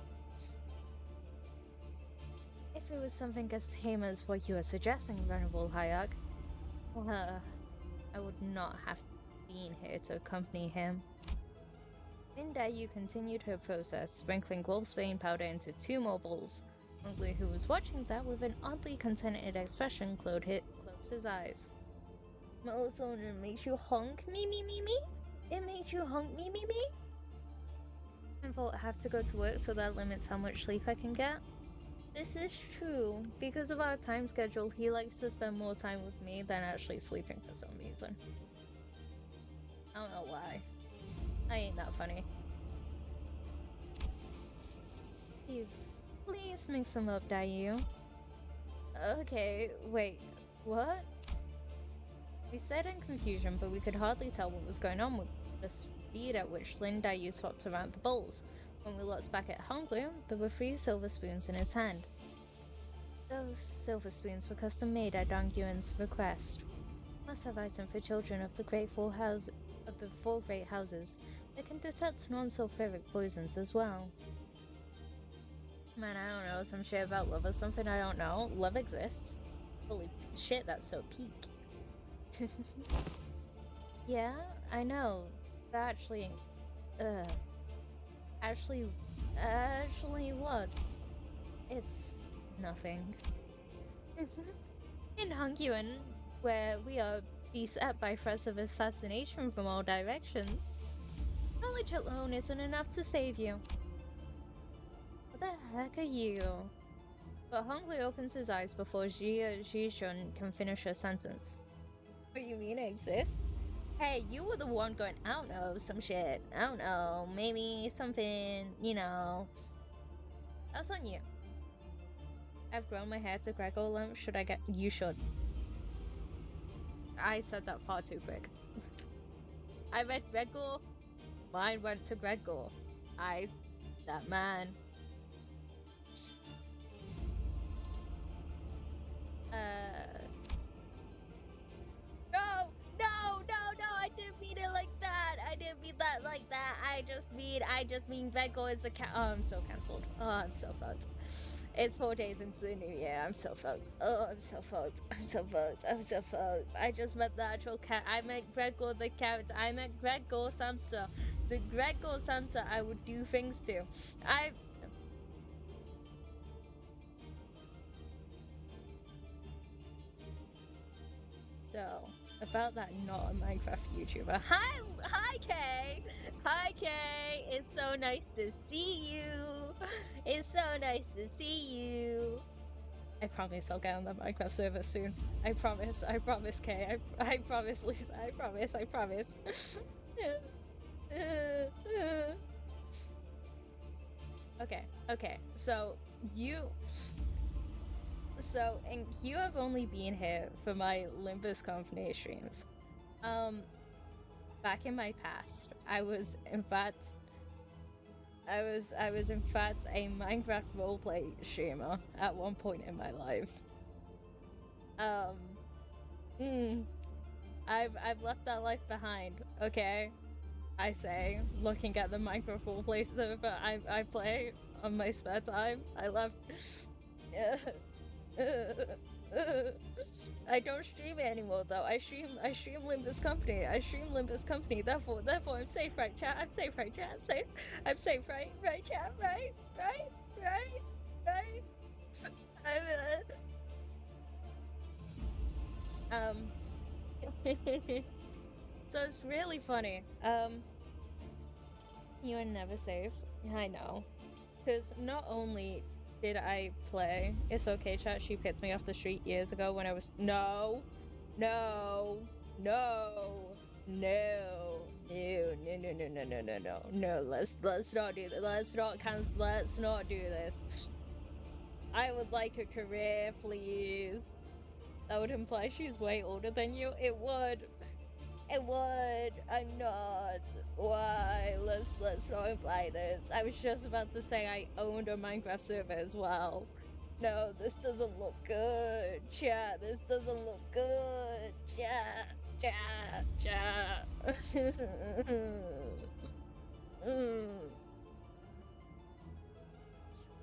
If it was something as tame as what you are suggesting, Venerable Hayek, I would not have been here to accompany him. Lindayu continued her process, sprinkling wolfsbane powder into 2 more bowls. Mowgli, who was watching that with an oddly contented expression, closed his eyes. Melatonin makes you honk me? It makes you honk me? I thought I have to go to work, so that limits how much sleep I can get. This is true. Because of our time schedule, he likes to spend more time with me than actually sleeping for some reason. I don't know why. I ain't that funny. Please mix them up, Dayu. Okay, wait, what? We said in confusion, but we could hardly tell what was going on with the speed at which Lin Dayu swapped around the bowls. When we looked back at Honglu, there were 3 silver spoons in his hand. Those silver spoons were custom made at Dong Yuan's request. Must-have item for children of the the 4 great houses. They can detect non-sulfuric poisons as well. Man, I don't know, some shit about love or something, I don't know. Love exists. Holy shit, that's so peak. Yeah, I know. That actually what? It's nothing. In Hangyuan, where we are beset by threats of assassination from all directions, knowledge alone isn't enough to save you. What the heck are you? But Hongli opens his eyes before Jijun can finish her sentence. What you mean it exists? Hey, you were the one going, I don't know, some shit. I don't know, maybe something, you know. That's on you. I've grown my hair to Gregor length. You should. I said that far too quick. I read Gregor. Mine went to Gregor. That man. No, I didn't mean it like that. I didn't mean that like that. I just mean Gregor is a cat. Oh, I'm so cancelled. Oh, I'm so fucked. It's 4 days into the new year. I'm so fucked. Oh, I'm so fucked. I just meant the actual cat. I meant Gregor the character. I meant Gregor Samsa. The Gregor Samsa I would do things to. So, about that not a Minecraft YouTuber. Hi Kay! Hi Kay! It's so nice to see you! It's so nice to see you! I promise I'll get on the Minecraft server soon. I promise Kay. I promise Lisa. I promise. Okay. And you have only been here for my Limbus Company streams. Back in my past, I was in fact a Minecraft roleplay streamer at one point in my life. I've left that life behind, okay? I say, looking at the Minecraft roleplay server I play on my spare time. I left I don't stream it anymore though. I stream Limbus Company. Therefore I'm safe, right, chat? I'm safe, right, chat? Safe. I'm safe, right? Right, chat? Right? So it's really funny. You are never safe. I know. Because not only did I play It's Okay Chat, she picked me off the street years ago when I was no, no, no, no, no, no, no, no, no, no, no, no, no. Let's not do that. Let's not do this. I would like a career, please. That would imply she's way older than you. It would. It would. I'm not. Why? Let's not imply this. I was just about to say I owned a Minecraft server as well. No, this doesn't look good. Chat, this doesn't look good. Chat, chat, chat.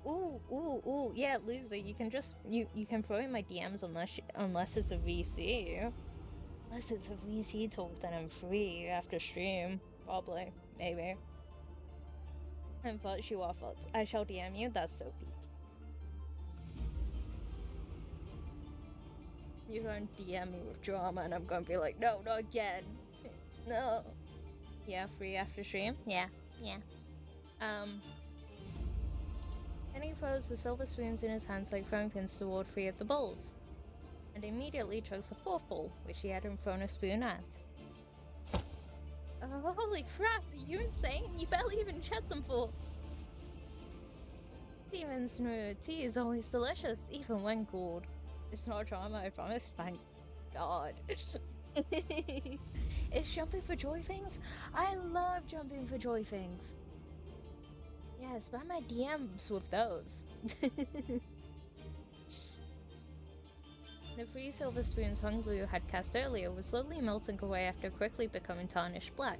Ooh. Yeah, loser. You can just you can throw in my DMs unless it's a VC. Unless it's a VC talk, then I'm free after stream. Probably. Maybe. And thought you waffled. I shall DM you. That's so peak. You're going to DM me with drama, and I'm going to be like, no, not again. No. Yeah, free after stream? Yeah. Then he throws the silver spoons in his hands like throwing pins toward 3 of the bowls. And immediately chugs the 4th bowl, which he hadn't thrown a spoon at. Holy crap, are you insane? You barely even chat some for. Steven's smooth tea is always delicious, even when cooled. It's not drama, I promise, thank God. Is jumping for joy things? I love jumping for joy things. Yeah, spam my DMs with those. The 3 silver spoons Hung Blue had cast earlier was slowly melting away after quickly becoming tarnished black.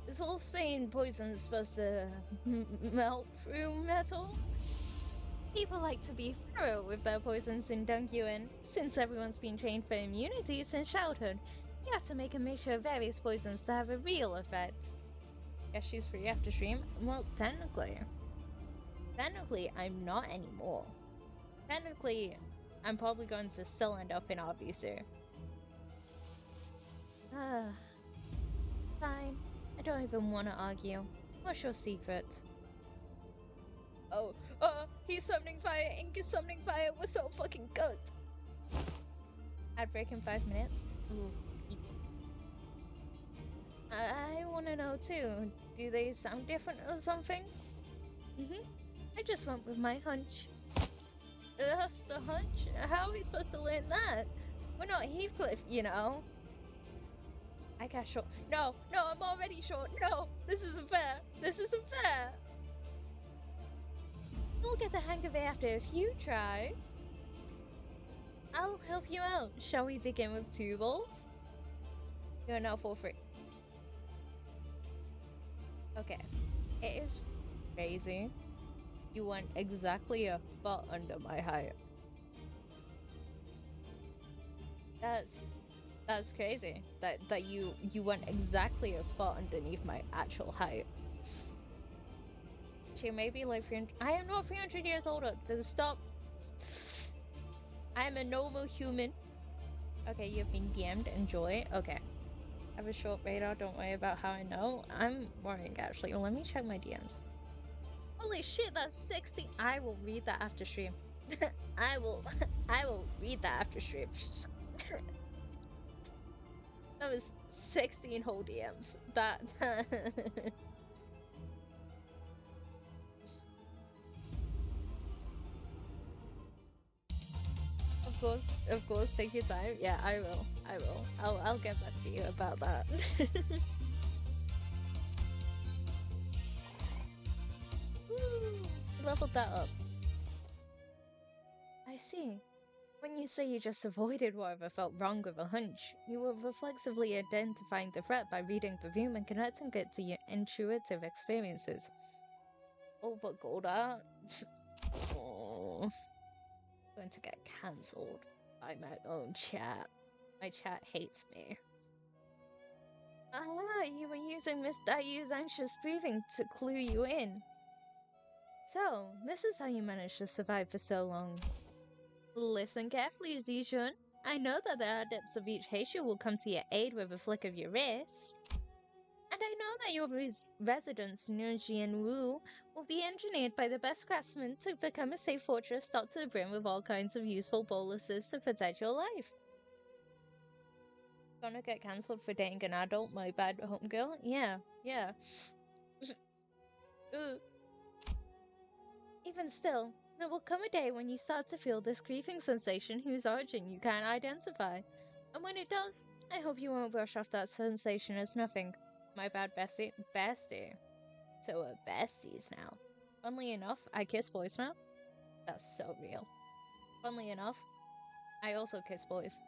Is all Spain poison supposed to melt through metal? People like to be thorough with their poisons in Dunguin. Since everyone's been trained for immunity since childhood, you have to make a mixture of various poisons to have a real effect. Guess she's free after stream? Well, technically, I'm not anymore. Technically, I'm probably going to still end up in RVC. Fine. I don't even want to argue. What's your secret? Oh, he's summoning fire, Ink is summoning fire, we're so fucking good! Ad break in 5 minutes? Ooh, I wanna know too. Do they sound different or something? I just went with my hunch. That's the hunch? How are we supposed to learn that? We're not Heathcliff, you know. I got short. No, I'm already short. No, this isn't fair. You'll get the hang of it after a few tries. I'll help you out. Shall we begin with 2 bowls? You're now full free. Okay. It is crazy. You went exactly a foot under my height. That's crazy. That you went exactly a foot underneath my actual height. She may be like 300. I am not 300 years older. Stop. I'm a normal human. Okay, you've been DM'd. Enjoy. Okay. I have a short radar. Don't worry about how I know. I'm worrying actually. Let me check my DMs. Holy shit, that's 60. I will read that after stream. I will read that after stream. That was 16 whole DMs. That. Of course, take your time. Yeah, I will. I'll get back to you about that. Woo! Leveled that up. I see. When you say you just avoided whatever felt wrong with a hunch, you were reflexively identifying the threat by reading the room and connecting it to your intuitive experiences. Oh, but Golda. Oh. I'm going to get cancelled by my own chat. My chat hates me. Ah, you were using Miss Dayu's anxious breathing to clue you in. So, this is how you managed to survive for so long. Listen carefully, Zijun. I know that the adepts of each Heishu will come to your aid with a flick of your wrist. And I know that your residence near Jianwu will be engineered by the best craftsmen to become a safe fortress stocked to the brim with all kinds of useful boluses to protect your life. Gonna get cancelled for dating an adult, my bad homegirl? Yeah. Even still, there will come a day when you start to feel this creeping sensation whose origin you can't identify. And when it does, I hope you won't brush off that sensation as nothing. My bad bestie. So we're besties now. Funnily enough, I kiss boys now. That's so real. Funnily enough, I also kiss boys.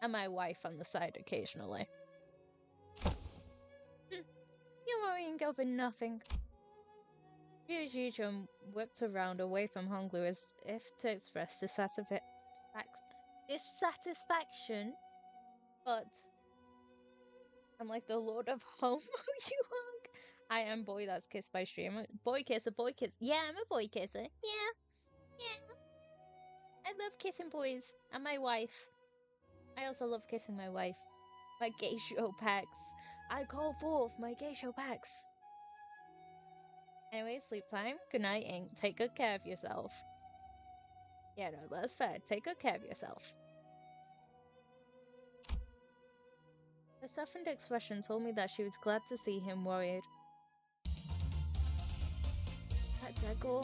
And my wife on the side occasionally. You're worrying over nothing. Ryujin whipped around away from Honglu as if to express dissatisfaction, but I'm like the Lord of Homo, you hug. I am boy that's kissed by streamer. Boy kisser, boy kiss. Yeah, I'm a boy kisser. Yeah. I love kissing boys. And my wife. I also love kissing my wife. My geisho packs. I call forth my geisho packs. Anyway, sleep time. Good night, and take good care of yourself. Yeah, no, that's fair. Take good care of yourself. Her softened expression told me that she was glad to see him worried. That Gregor,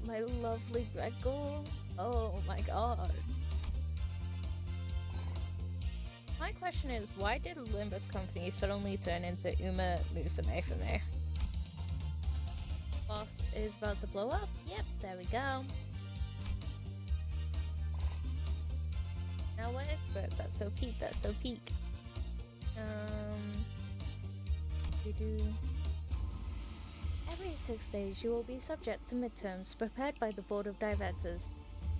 my lovely Gregor. Oh my god. My question is, why did Limbus Company suddenly turn into Uma Musume for me? Boss is about to blow up. Yep, there we go. Now we're expert. That's so peak. We do. Every 6 days you will be subject to midterms prepared by the board of directors.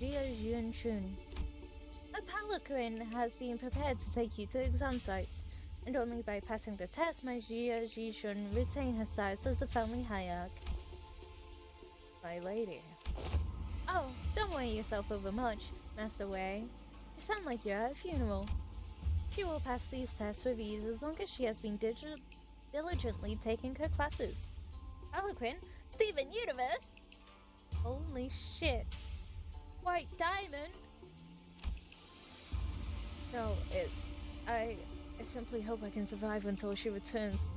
Jia Junshun. A palanquin has been prepared to take you to exam sites, and only by passing the test might Jia Jishun retain her status as a family hierarch. My lady. Oh, don't worry yourself over much, Master Wei. You sound like you're at a funeral. She will pass these tests with ease as long as she has been diligently taking her classes. Palanquin? Steven Universe? Holy shit. White Diamond? No, I simply hope I can survive until she returns.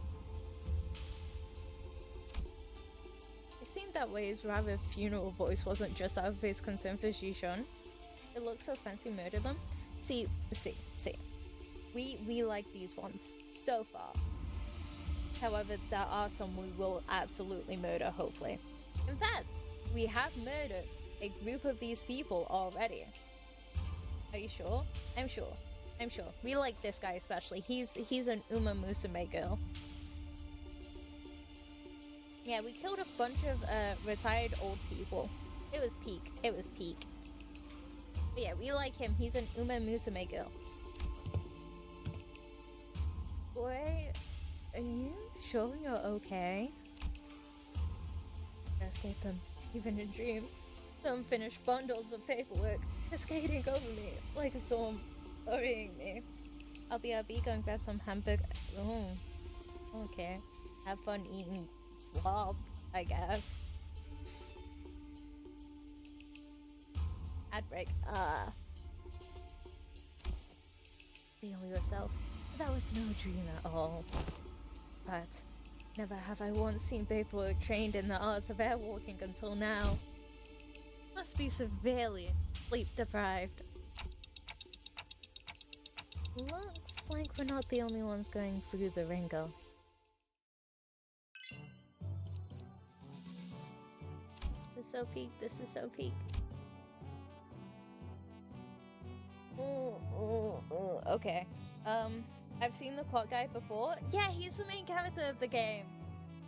It seemed that Wei's rather funeral voice wasn't just out of his concern for Jishun. It looked so fancy murder them. See. We like these ones, so far. However, there are some we will absolutely murder, hopefully. In fact, we have murdered a group of these people already. Are you sure? I'm sure. We like this guy especially. He's an Uma Musume girl. Yeah, we killed a bunch of retired old people. It was peak. But yeah, we like him. He's an Uma Musume girl. Boy, are you sure you're okay? I escape them, even in dreams. The unfinished bundles of paperwork cascading over me like a storm, hurrying me. I'll be going to grab some hamburger. Oh, okay. Have fun eating slob, I guess. Ad break. Deal with yourself. That was no dream at all. But never have I once seen paperwork trained in the arts of airwalking until now. Must be severely sleep deprived. Looks like we're not the only ones going through the ringer. This is so peak. Okay. I've seen the clock guy before. Yeah, he's the main character of the game.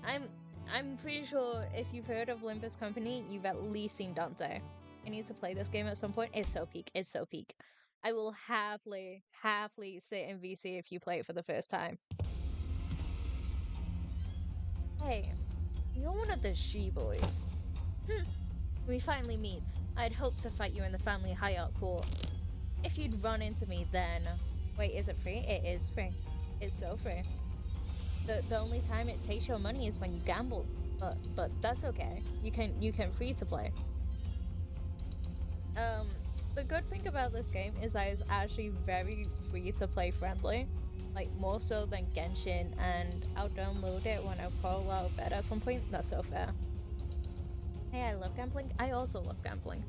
I'm pretty sure if you've heard of Limbus Company, you've at least seen Dante. I need to play this game at some point. It's so peak. I will happily sit in VC if you play it for the first time. Hey, you're one of the she-boys. We finally meet. I'd hoped to fight you in the family hierarch court. if you'd run into me then... Wait, is it free? It is free. It's so free. The only time it takes your money is when you gamble. But that's okay. You can free to play. The good thing about this game is that it's actually very free to play friendly. Like, more so than Genshin, and I'll download it when I crawl out of bed at some point. That's so fair. Hey, I love gambling. I also love gambling.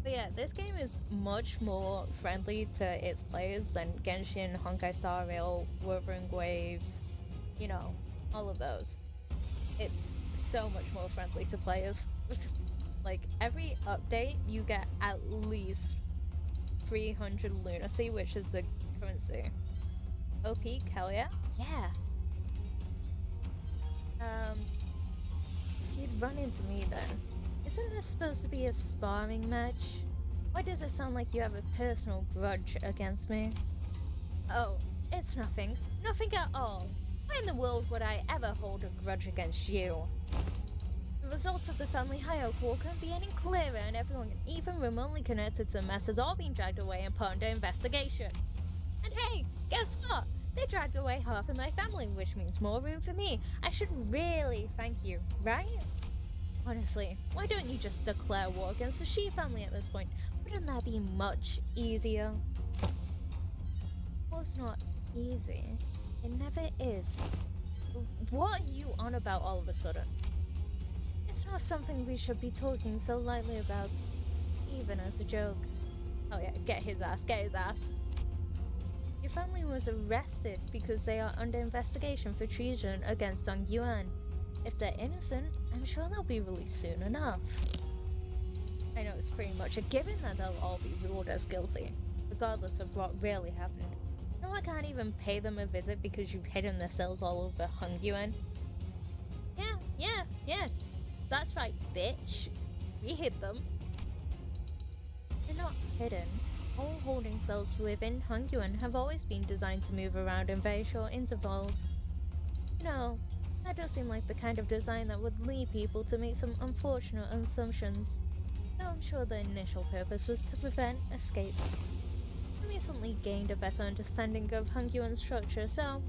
But yeah, this game is much more friendly to its players than Genshin, Honkai Star Rail, Wuthering Waves, you know, all of those. It's so much more friendly to players. Like, every update, you get at least 300 lunacy, which is the currency. OP, hell yeah? Yeah. If you'd run into me then, isn't this supposed to be a sparring match? Why does it sound like you have a personal grudge against me? Oh, it's nothing. Nothing at all. Why in the world would I ever hold a grudge against you? The results of the family hierarchy couldn't be any clearer, and everyone even remotely connected to the mess has all been dragged away and put under investigation. And hey, guess what? They dragged away half of my family, which means more room for me. I should really thank you, right? Honestly, why don't you just declare war against the Shi family at this point? Wouldn't that be much easier? War's not easy. It never is. What are you on about all of a sudden? It's not something we should be talking so lightly about, even as a joke. Oh yeah, get his ass, get his ass. Your family was arrested because they are under investigation for treason against Dong Yuan. If they're innocent, I'm sure they'll be released soon enough. I know it's pretty much a given that they'll all be ruled as guilty, regardless of what really happened. No, I can't even pay them a visit because you've hidden their cells all over Hung Yuan. Yeah. That's right, bitch. We hid them. They're not hidden. All holding cells within Hung Yuan have always been designed to move around in very short intervals. You know, that does seem like the kind of design that would lead people to make some unfortunate assumptions. Though I'm sure the initial purpose was to prevent escapes. I recently gained a better understanding of Hung Yuan's structure, so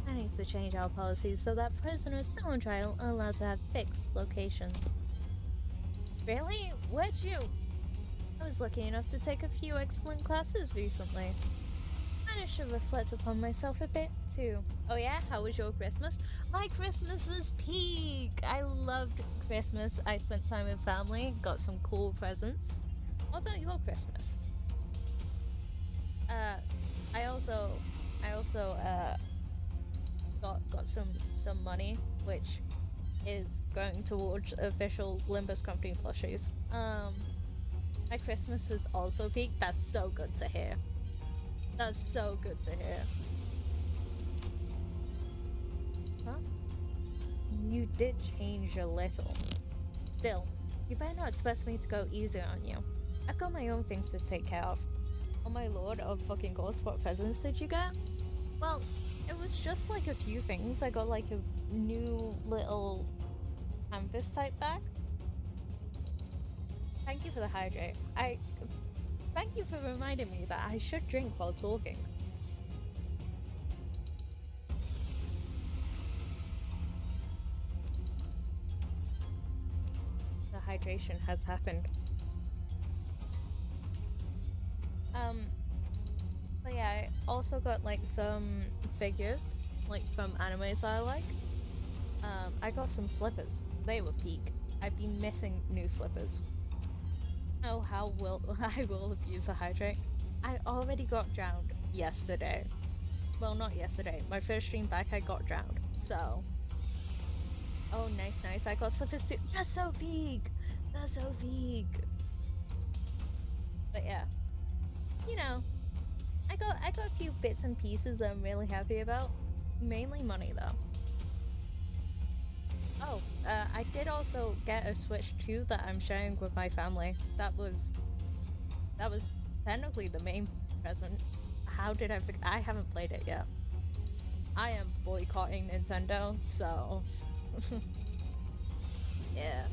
I need to change our policies so that prisoners still on trial are allowed to have fixed locations. Really? Where'd you? I was lucky enough to take a few excellent classes recently. Managed to reflect upon myself a bit, too. Oh yeah? How was your Christmas? My Christmas was peak! I loved Christmas. I spent time with family, got some cool presents. What about your Christmas? I also got some money, which is going towards official Limbus company plushies. My Christmas was also peak. That's so good to hear. That's so good to hear. Huh? You did change a little. Still, you better not expect me to go easy on you. I've got my own things to take care of. Oh my lord, of fucking course, what pheasants did you get? Well, it was just like a few things. I got like a new little canvas type bag. Thank you for the hydrate. Thank you for reminding me that I should drink while talking. The hydration has happened. But yeah, I also got like some figures, like from animes I like. I got some slippers. They were peak. I've been missing new slippers. Oh, how will I will abuse a hydrate. I already got drowned yesterday. Well, not yesterday. My first stream back, I got drowned. So. Oh, nice. I got slippers too. That's so big. That's so big. But yeah, you know, I got a few bits and pieces that I'm really happy about. Mainly money though. Oh, I did also get a Switch 2 that I'm sharing with my family. That was technically the main present. How did I forget? I haven't played it yet. I am boycotting Nintendo, so yeah.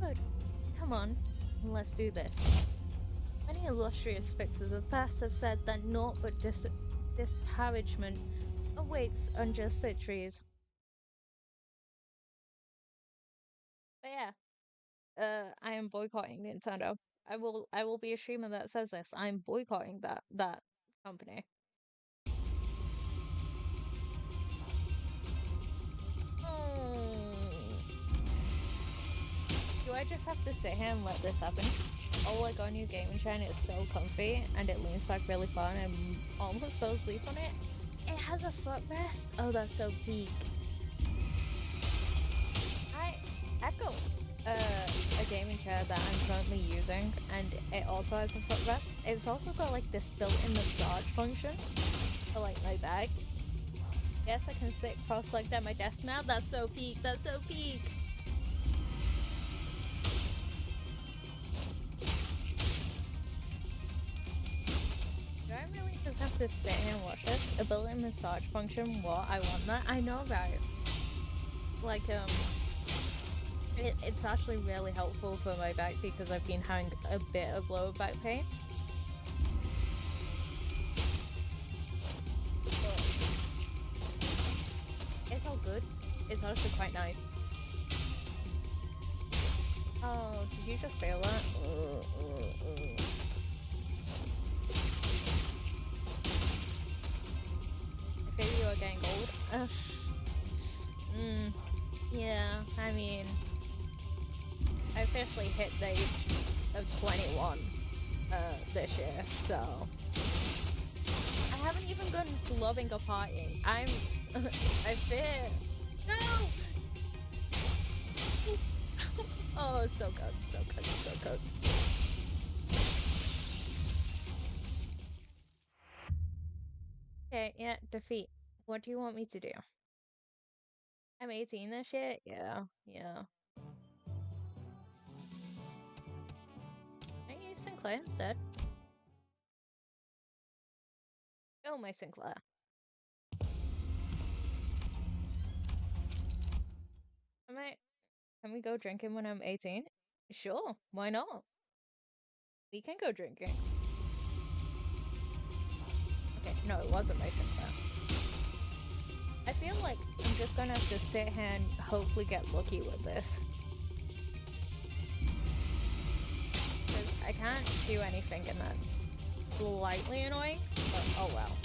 Good. Come on. Let's do this. Many illustrious fixers of past have said that naught but disparagement awaits unjust victories. But yeah, I am boycotting Nintendo. I will be a streamer that says this. I'm boycotting that company. Do I just have to sit here and let this happen? Oh, I got a new gaming chair and it's so comfy and it leans back really far and I almost fell asleep on it. It has a footrest. Oh, that's so peak. I've got a gaming chair that I'm currently using and it also has a footrest. It's also got like this built-in massage function for like my back. Yes, I can sit cross-legged at my desk now. That's so peak. That's so peak. Do I really just have to sit here and watch this? A built-in massage function? What? I want that? I know, right? Like, it's actually really helpful for my back because I've been having a bit of lower back pain. But it's all good. It's actually quite nice. Oh, did you just fail that? I feel you are getting old. Yeah, I mean, I officially hit the age of 21 this year, so I haven't even gone clubbing or partying. I fear. No! Oh, so good, so good, so good. Okay, yeah, defeat. What do you want me to do? I'm 18 this year? Yeah. Can I use Sinclair instead? Oh, my Sinclair. Can we go drinking when I'm 18? Sure, why not? We can go drinking. Okay, no, it wasn't my Sinclair. I feel like I'm just gonna have to sit here and hopefully get lucky with this. Because I can't do anything and that's slightly annoying, but oh well.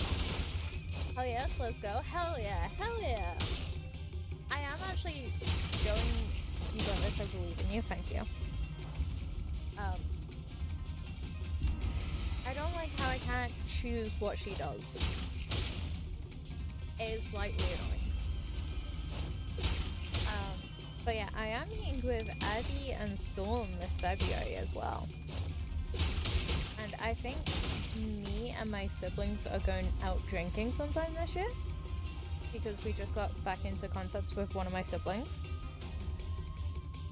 Hell yes, let's go. Hell yeah, hell yeah! I am actually going... You got this, I believe in you, thank you. I don't like how I can't choose what she does. It is slightly annoying. But yeah, I am meeting with Abby and Storm this February as well. And I think me and my siblings are going out drinking sometime this year. Because we just got back into contact with one of my siblings.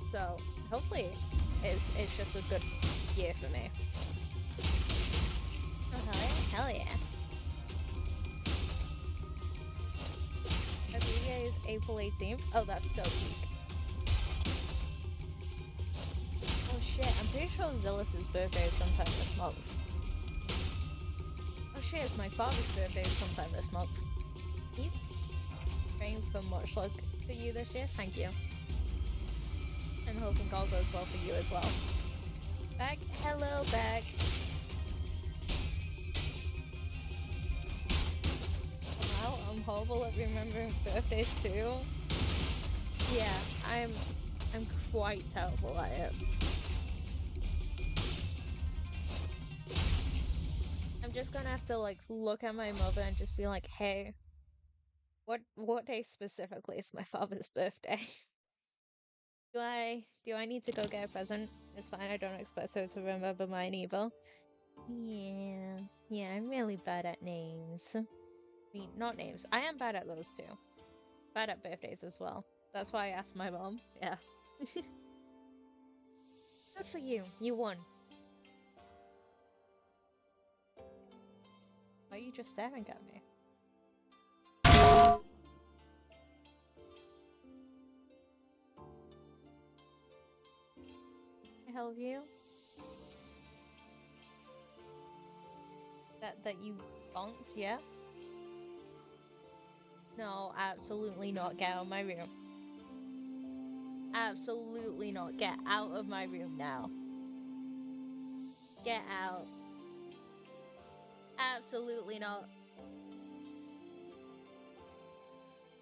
So, hopefully, it's just a good year for me. Oh, hell yeah. Her birthday is April 18th. Oh, that's so peak. Oh shit, I'm pretty sure Zillis' birthday is sometime this month. Oh shit, it's my father's birthday sometime this month. Heaps. Praying for much luck for you this year. Thank you. I'm hoping all goes well for you as well. Back. Hello, back. Wow, I'm horrible at remembering birthdays too. Yeah, I'm quite terrible at it. I'm just gonna have to like look at my mother and just be like, hey, what day specifically is my father's birthday? Do I need to go get a present? It's fine, I don't expect her to remember mine either. Yeah, I'm really bad at names. I mean, not names. I am bad at those too. Bad at birthdays as well. That's why I asked my mom. Yeah. Good for you. You won. Why are you just staring at me? Can I help you? That you bonked, yeah? No, absolutely not. Get out of my room. Absolutely not. Get out of my room now. Get out. Absolutely not.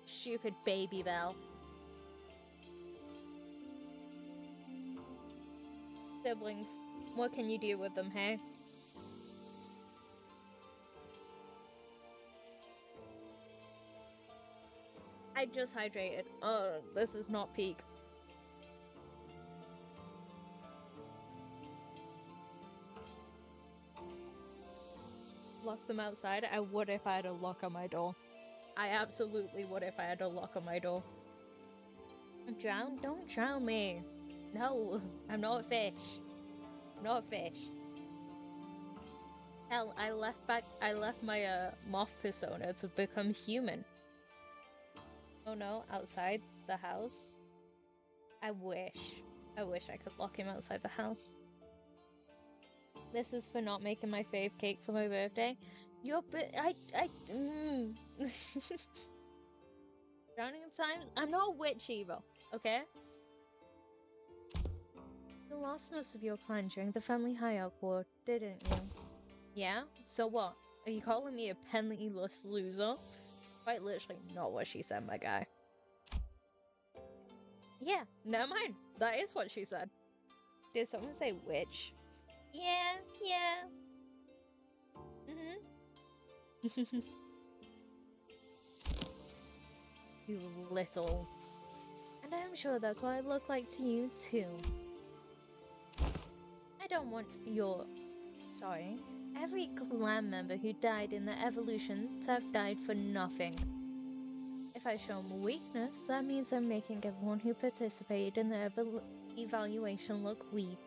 Stupid baby bell. Siblings. What can you do with them, hey? I just hydrated. This is not peak. Lock them outside? I would if I had a lock on my door. I absolutely would if I had a lock on my door. Drown? Don't drown me. No, I'm not a fish. I'm not a fish. Hell, I left my moth persona to become human. Oh no, outside the house? I wish I could lock him outside the house. This is for not making my fave cake for my birthday. Drowning times? I'm not a witch either, okay? You lost most of your clan during the family hideout war, didn't you? Yeah? So what? Are you calling me a penniless loser? Quite literally not what she said, my guy. Yeah, never mind. That is what she said. Did someone say witch? Yeah. Mm-hmm. You little. And I'm sure that's what I look like to you, too. I don't want every clan member who died in the evolution to have died for nothing. If I show weakness, that means I'm making everyone who participated in the evaluation look weak.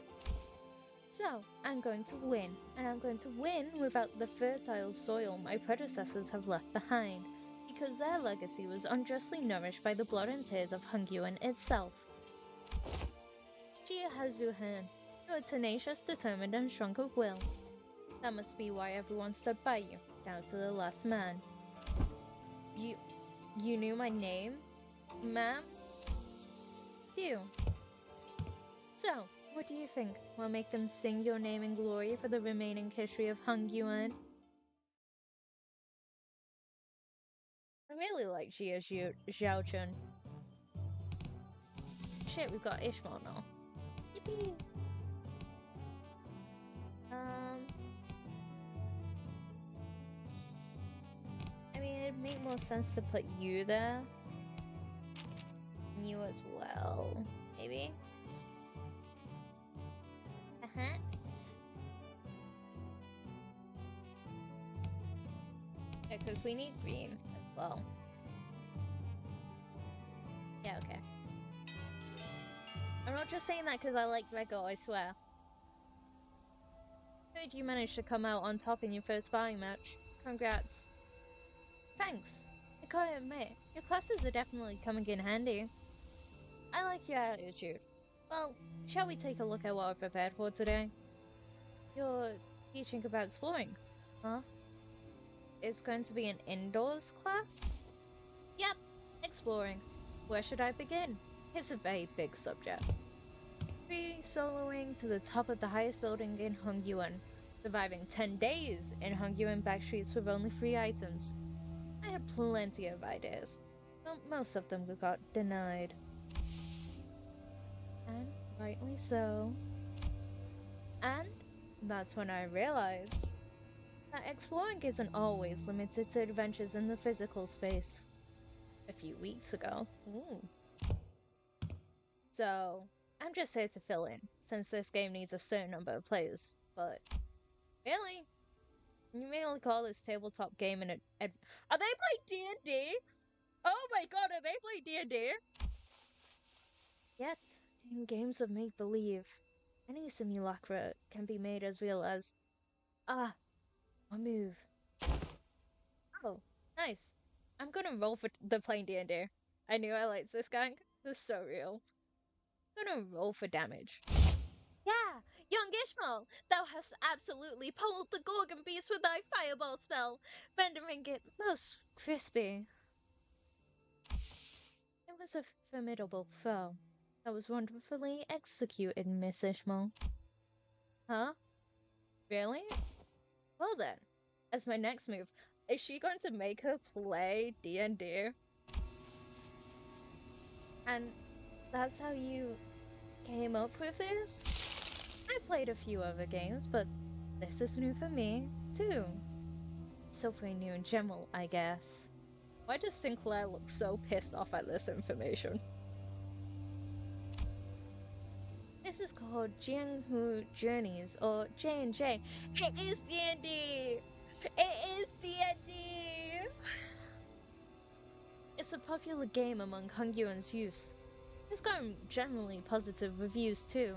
So, I'm going to win, and I'm going to win without the fertile soil my predecessors have left behind, because their legacy was unjustly nourished by the blood and tears of Hungyuan itself. Jia Hazuhan, you are tenacious, determined, and strong of will. That must be why everyone stood by you, down to the last man. You knew my name, ma'am? Do. So, what do you think? Will make them sing your name in glory for the remaining history of Hungyuan? I really like Jia Zhaochun. Shit, we've got Ishmael now. Yippee! I mean, it'd make more sense to put you there. You as well, maybe? Perhaps? Yeah, because we need green as well. Yeah, okay. I'm not just saying that because I like Gregor, I swear. Heard you managed to come out on top in your first sparring match. Congrats. Thanks. I gotta admit, your classes are definitely coming in handy. I like your attitude. Well, shall we take a look at what I prepared for today? You're teaching about exploring, huh? It's going to be an indoors class? Yep, exploring. Where should I begin? It's a very big subject. Free soloing to the top of the highest building in Hungyuan, surviving 10 days in Hungyuan backstreets with only 3 items. I had plenty of ideas, but most of them got denied. And rightly so. And that's when I realized that exploring isn't always limited to adventures in the physical space. A few weeks ago. Ooh. So, I'm just here to fill in, since this game needs a certain number of players, but really? You mainly call this tabletop game an Are they playing D&D? Oh my god, are they playing D&D? Yet, in games of make-believe, any simulacra can be made as real as... a move. Oh, nice. I'm gonna roll for the playing D&D. I knew I liked this gang. This is so real. I'm gonna roll for damage. Yeah, Young Ishmael, thou hast absolutely pummeled the Gorgon beast with thy fireball spell, rendering it most crispy. It was a formidable foe that was wonderfully executed, Miss Ishmael. Huh? Really? Well then, as my next move, is she going to make her play D&D? And that's how you came up with this? I played a few other games, but this is new for me, too. So pretty new in general, I guess. Why does Sinclair look so pissed off at this information? This is called Jianghu Journeys, or J&J. It is D&D! It is D&D! It's a popular game among Hungarians' youth. It's gotten generally positive reviews too.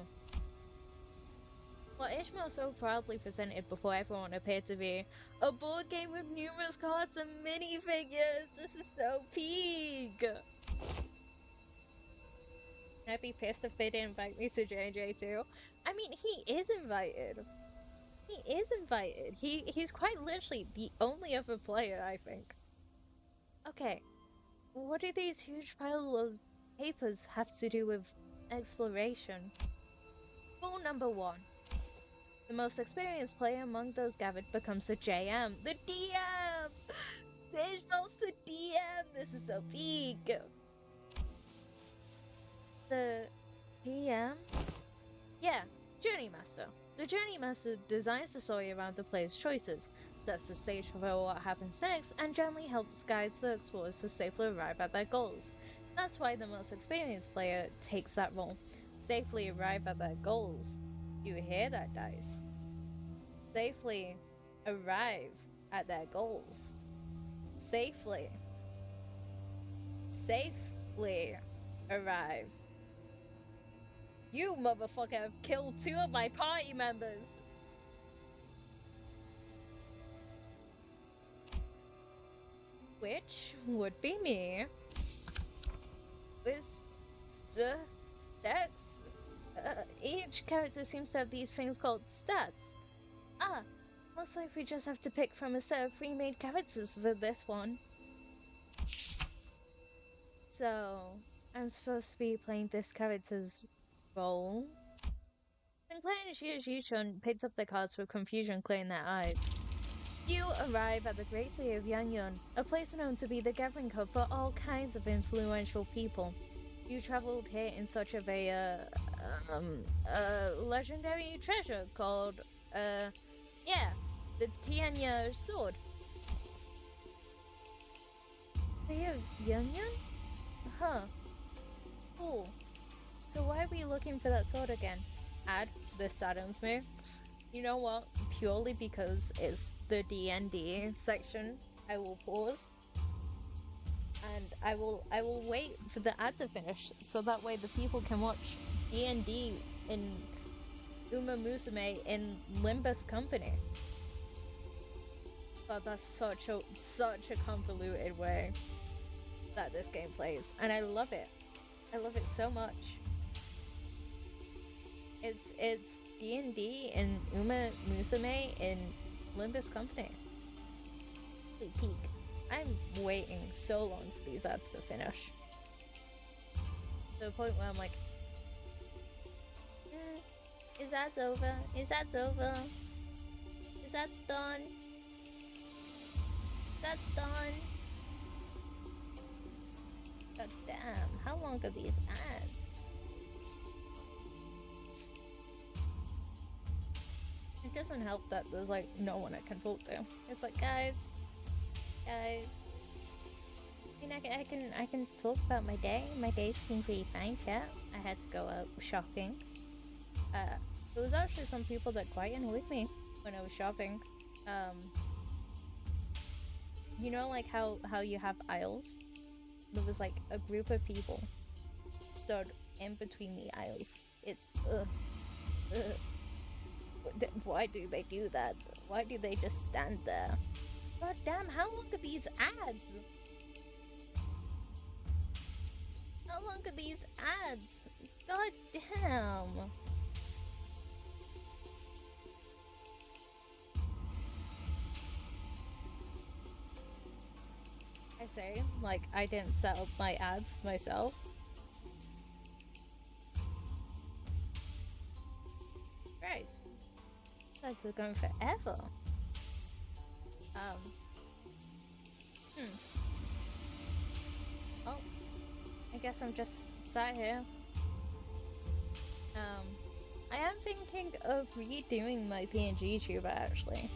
What Ishmael so proudly presented before everyone appeared to be a board game with numerous cards and minifigures. This is so peak. I'd be pissed if they didn't invite me to J&J too. I mean, he is invited. He is invited. He's quite literally the only other player, I think. Okay, what do these huge piles of papers have to do with exploration? Rule number 1. The most experienced player among those gathered becomes the JM. The DM! Ishmael's the DM! This is so peak! The GM? Yeah, Journey Master. The Journey Master designs the story around the player's choices, sets the stage for what happens next, and generally helps guide the explorers to safely arrive at their goals. That's why the most experienced player takes that role. Safely arrive at their goals. You hear that, dice? Safely arrive at their goals. Safely arrive. You motherfucker have killed 2 of my party members! Which would be me. With stats. Each character seems to have these things called stats. Ah, looks like we just have to pick from a set of pre-made characters for this one. So, I'm supposed to be playing this character's role? Sinclair and Shiyushun picked up the cards with confusion clearing their eyes. You arrive at the Great City of Yangyun, a place known to be the gathering hub for all kinds of influential people. You traveled here in search of a legendary treasure called, yeah, the Tianya sword. City of Yangyun? Huh. Cool. So why are we looking for that sword again? This saddens me. You know what? Purely because it's the D&D section, I will pause. And I will wait for the ad to finish, so that way the people can watch D&D in Uma Musume in Limbus company. But that's such a convoluted way that this game plays, and I love it. I love it so much. It's D&D and Uma Musume in Limbus company. Holy peak. I'm waiting so long for these ads to finish. To the point where I'm like, is ads over? Is ads over? Is ads done? That's done. God damn, how long are these ads? It doesn't help that there's like no one I can talk to. It's like, guys, I mean, I can talk about my day. My day's been pretty fine, chat. I had to go out shopping. There was actually some people that quite annoyed me when I was shopping. You know, like how you have aisles? There was like a group of people stood in between the aisles. It's why do they do that? Why do they just stand there? God damn, how long are these ads? How long are these ads? God damn. I say, like, I didn't set up my ads myself. Right. That took on forever. Hmm. Well, I guess I'm just sat here. I am thinking of redoing my PNG tuber actually.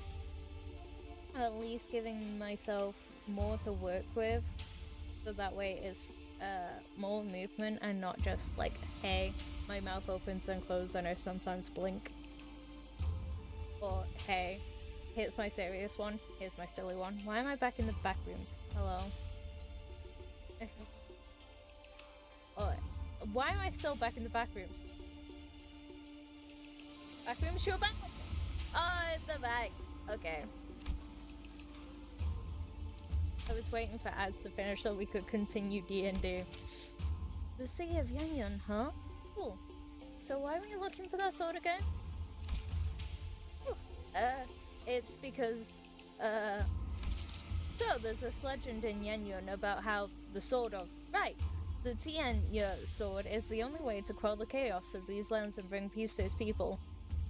At least giving myself more to work with, so that way it's more movement and not just like, hey, my mouth opens and closes and I sometimes blink. Or hey, here's my serious one, here's my silly one. Why am I back in the back rooms? Hello. Oh, why am I still back in the back rooms? Back rooms, you're back! Oh, in the back. Okay. I was waiting for ads to finish so we could continue D&D. The City of Yanyan, huh? Cool. So why were you looking for that sword again? Whew. It's because, so there's this legend in Yanyan about how the sword of... Right! The Tianya sword is the only way to quell the chaos of these lands and bring peace to its people.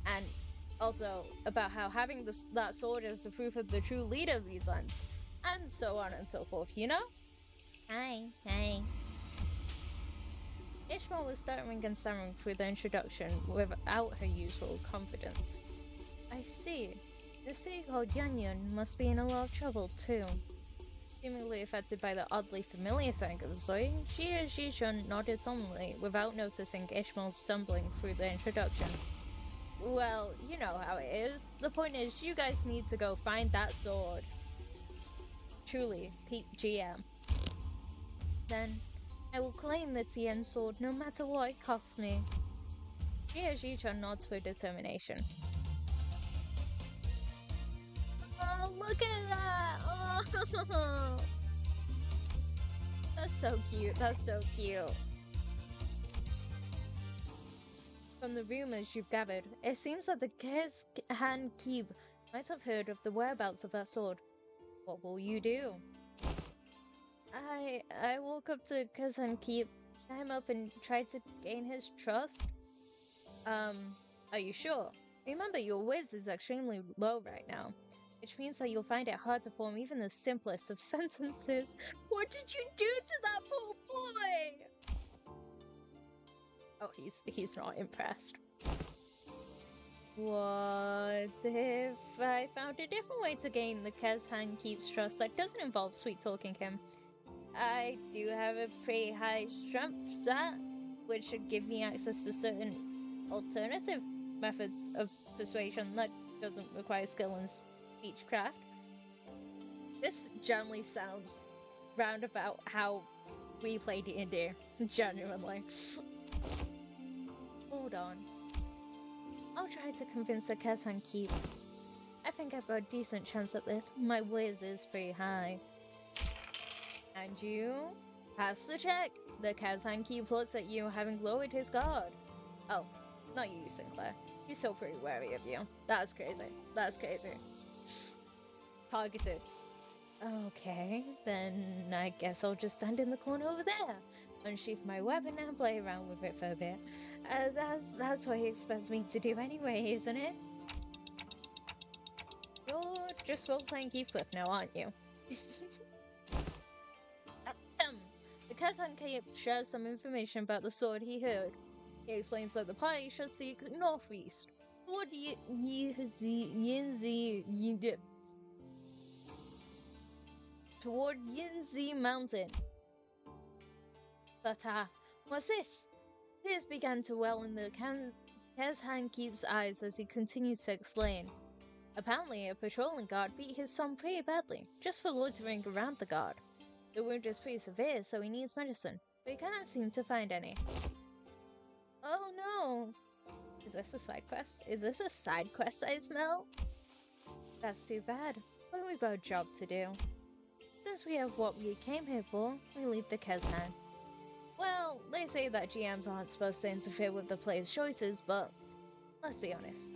And also about how having that sword is the proof of the true leader of these lands. And so on and so forth, you know? Hi. Ishmael was stuttering and stammering through the introduction without her usual confidence. I see. The city called Yanyan must be in a lot of trouble, too. Seemingly affected by the oddly familiar sound of the story, Jishun nodded solemnly without noticing Ishmael's stumbling through the introduction. Well, you know how it is. The point is, you guys need to go find that sword. Truly, Pete GM. Then, I will claim the Tien sword no matter what it costs me. Jichan nods with determination. Oh, look at that! Oh! That's so cute, that's so cute. From the rumors you've gathered, it seems that the Kezhan Keep might have heard of the whereabouts of that sword. What will you do? I woke up to Kezhan Keep, chat him up and tried to gain his trust. Are you sure? Remember, your whiz is extremely low right now, which means that you'll find it hard to form even the simplest of sentences. What did you do to that poor boy? Oh, he's not impressed. What if I found a different way to gain the Kezhan Keep's trust that doesn't involve sweet-talking him? I do have a pretty high strength stat, which should give me access to certain alternative methods of persuasion that doesn't require skill in speechcraft. This generally sounds roundabout how we play D&D, genuinely. Hold on. I'll try to convince the Kezhan Keep. I think I've got a decent chance at this. My whiz is pretty high. And you? Pass the check! The Kezhan Keep looks at you having lowered his guard. Oh, not you, Sinclair. He's still pretty wary of you. That's crazy. That's crazy. Targeted. Okay, then I guess I'll just stand in the corner over there, unsheath my weapon and play around with it for a bit. That's what he expects me to do anyway, isn't it? You're just role-playing Heathcliff now, aren't you? The Kezhan Keep shares some information about the sword he heard. He explains that the party should seek northeast, toward toward Yinzi Mountain. But what's this? Tears began to well in the Kezhan Keep's eyes as he continued to explain. Apparently, a patrolling guard beat his son pretty badly, just for loitering around the guard. The wound is pretty severe, so he needs medicine, but he can't seem to find any. Oh no! Is this a side quest? Is this a side quest I smell? That's too bad, but we've got a job to do. Since we have what we came here for, we leave the Kezhan. Well, they say that GMs aren't supposed to interfere with the player's choices, but let's be honest.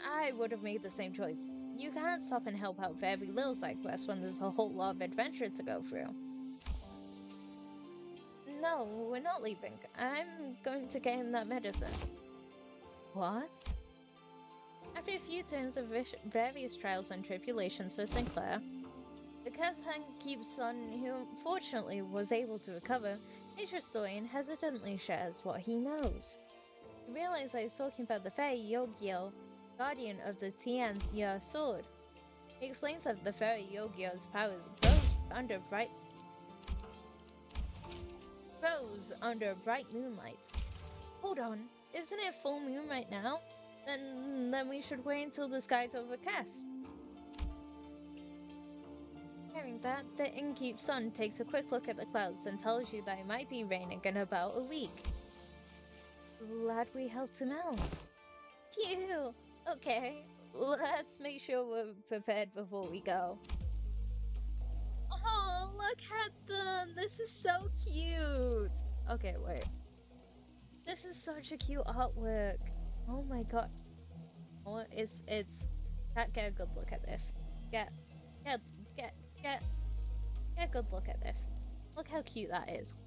I would have made the same choice. You can't stop and help out for every little side quest when there's a whole lot of adventure to go through. No, we're not leaving. I'm going to get him that medicine. What? After a few turns of various trials and tribulations for Sinclair, the Kazan keeps son, who unfortunately was able to recover, his historian hesitantly shares what he knows. He realizes that he's talking about the fairy Yogyo, guardian of the Tian'ya sword. He explains that the fairy Yogyo's powers rose under bright moonlight. Hold on, isn't it full moon right now? Then we should wait until the sky's overcast. Hearing that, the innkeep's son takes a quick look at the clouds and tells you that it might be raining in about a week. Glad we helped him out. Phew! Okay, let's make sure we're prepared before we go. Oh, look at them! This is so cute! Okay, wait. This is such a cute artwork. Oh my god. Oh, it's get a good look at this. Get a good look at this. Look how cute that is.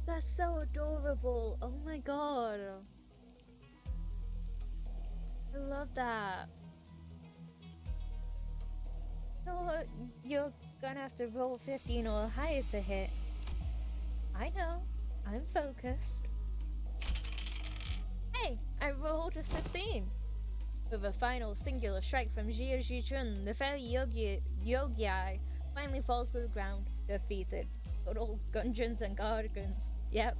That's so adorable. Oh my god. I love that. Oh, you're gonna have to roll 15 or higher to hit. I know. I'm focused. Hey, I rolled a 16. With a final singular strike from Jia Jichun, the fairy Yogi finally falls to the ground, defeated. Good old Gungeons and Guardians. Yep.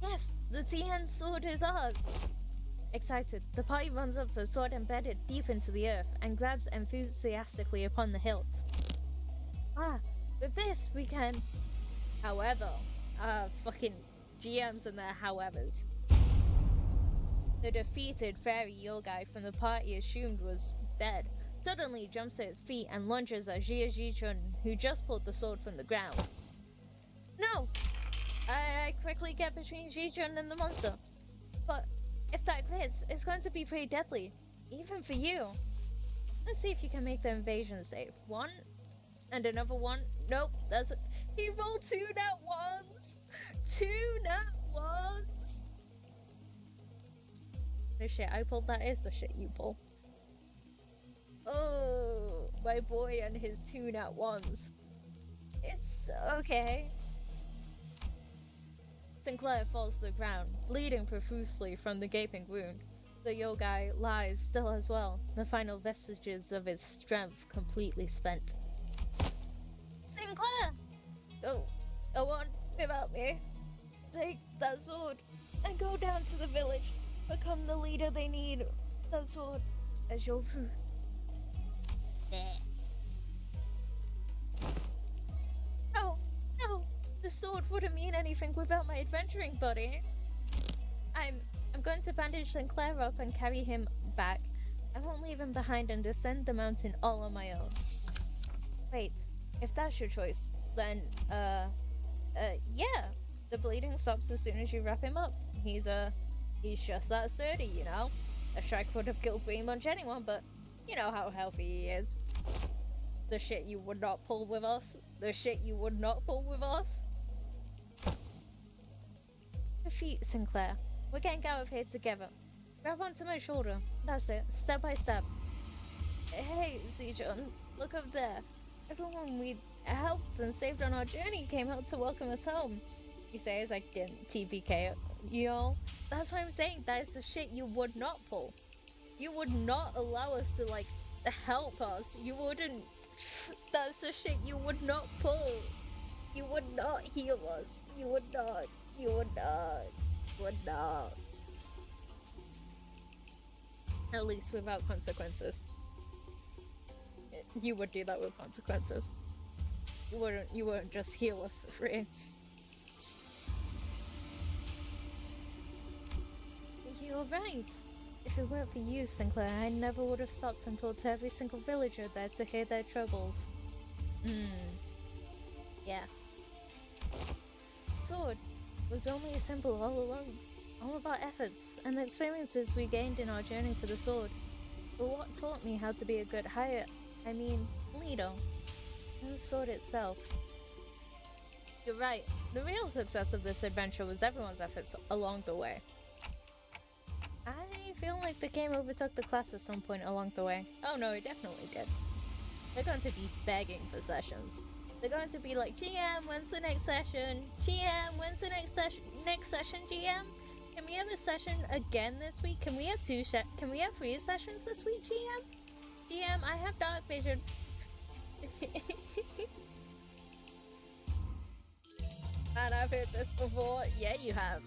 Yes, the Tian sword is ours! Excited, the party runs up to a sword embedded deep into the earth and grabs enthusiastically upon the hilt. Ah, with this we can... However, fucking GMs and their howevers. The defeated fairy yogi from the party assumed was dead suddenly jumps to his feet and lunges at Jia Jichun, who just pulled the sword from the ground. No! I quickly get between Jichun and the monster. But if that crits, it's going to be pretty deadly, even for you. Let's see if you can make the invasion safe. One, and another one. Nope, that's... He rolled 2 nat ones! 2 nat ones! The shit I pulled, that is the shit you pull. Oh, my boy and his 2 nat ones. It's okay. Sinclair falls to the ground, bleeding profusely from the gaping wound. The yogi lies still as well, the final vestiges of his strength completely spent. Sinclair! Go on, without me. Take that sword and go down to the village. Become the leader they need. That sword as your food. No, the sword wouldn't mean anything without my adventuring buddy. I'm going to bandage Sinclair up and carry him back. I won't leave him behind and descend the mountain all on my own. Wait, if that's your choice, then, yeah. The bleeding stops as soon as you wrap him up. He's just that sturdy, you know? A strike would have killed pretty much anyone, but you know how healthy he is. The shit you would not pull with us. The shit you would not pull with us. Your feet, Sinclair. We're getting out of here together. Grab onto my shoulder. That's it. Step by step. Hey, Zijun. Look up there. Everyone we helped and saved on our journey came out to welcome us home. You say as I didn't TPK y'all. That's what I'm saying. That is the shit you would not pull. You would not allow us to, like, help us. You wouldn't. That's the shit you would not pull. You would not heal us. You would not. You would not. You would not. At least without consequences. You would do that with consequences. You wouldn't just heal us for free. You're right. If it weren't for you, Sinclair, I never would have stopped and talked to every single villager there to hear their troubles. Yeah. Sword was only a symbol all along. All of our efforts and the experiences we gained in our journey for the sword were what taught me how to be a good leader. No sword itself. You're right. The real success of this adventure was everyone's efforts along the way. I feel like the game overtook the class at some point along the way. Oh no, it definitely did. They're going to be begging for sessions. They're going to be like, GM, when's the next session? GM, when's the next session? Next session, GM? Can we have a session again this week? Can we have Can we have 3 sessions this week, GM? GM, I have dark vision. And I've heard this before. Yeah, you have.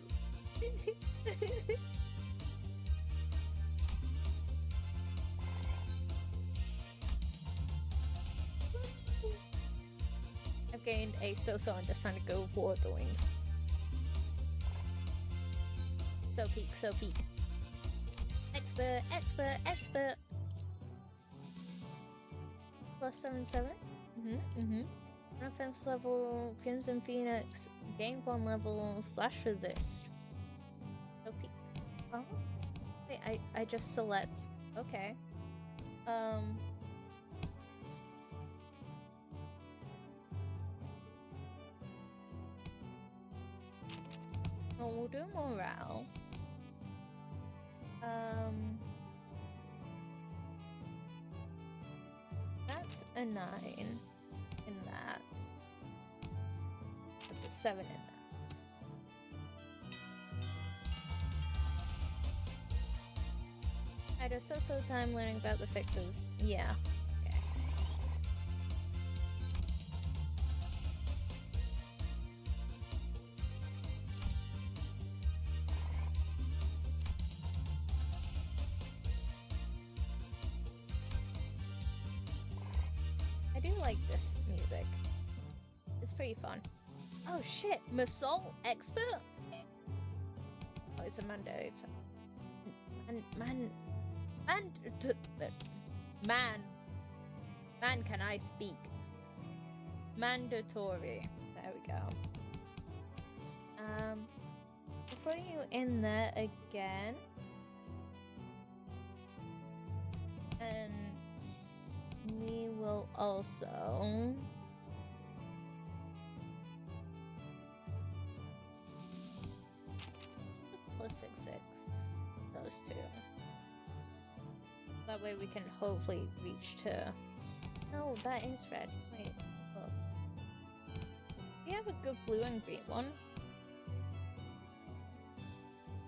I've gained a so-so understanding of War of the Wings. So peak, so peak. Expert, expert, expert. +77. Offense level, Crimson Phoenix, Game 1 level, Slasher list. So peak. Oh. Wait, I just select. Okay. Well, we'll do morale. That's a 9 in that. That's a 7 in that. I had a so-so time learning about the fixes. Yeah. Okay. I do like this music. It's pretty fun. Oh shit, Masol expert? Oh, it's a mandatory. Man, can I speak? Mandatory. There we go. I'll throw you in there again. And we will also +6/6 those two. That way we can hopefully reach to. No, that is red. Wait, look. We have a good blue and green one.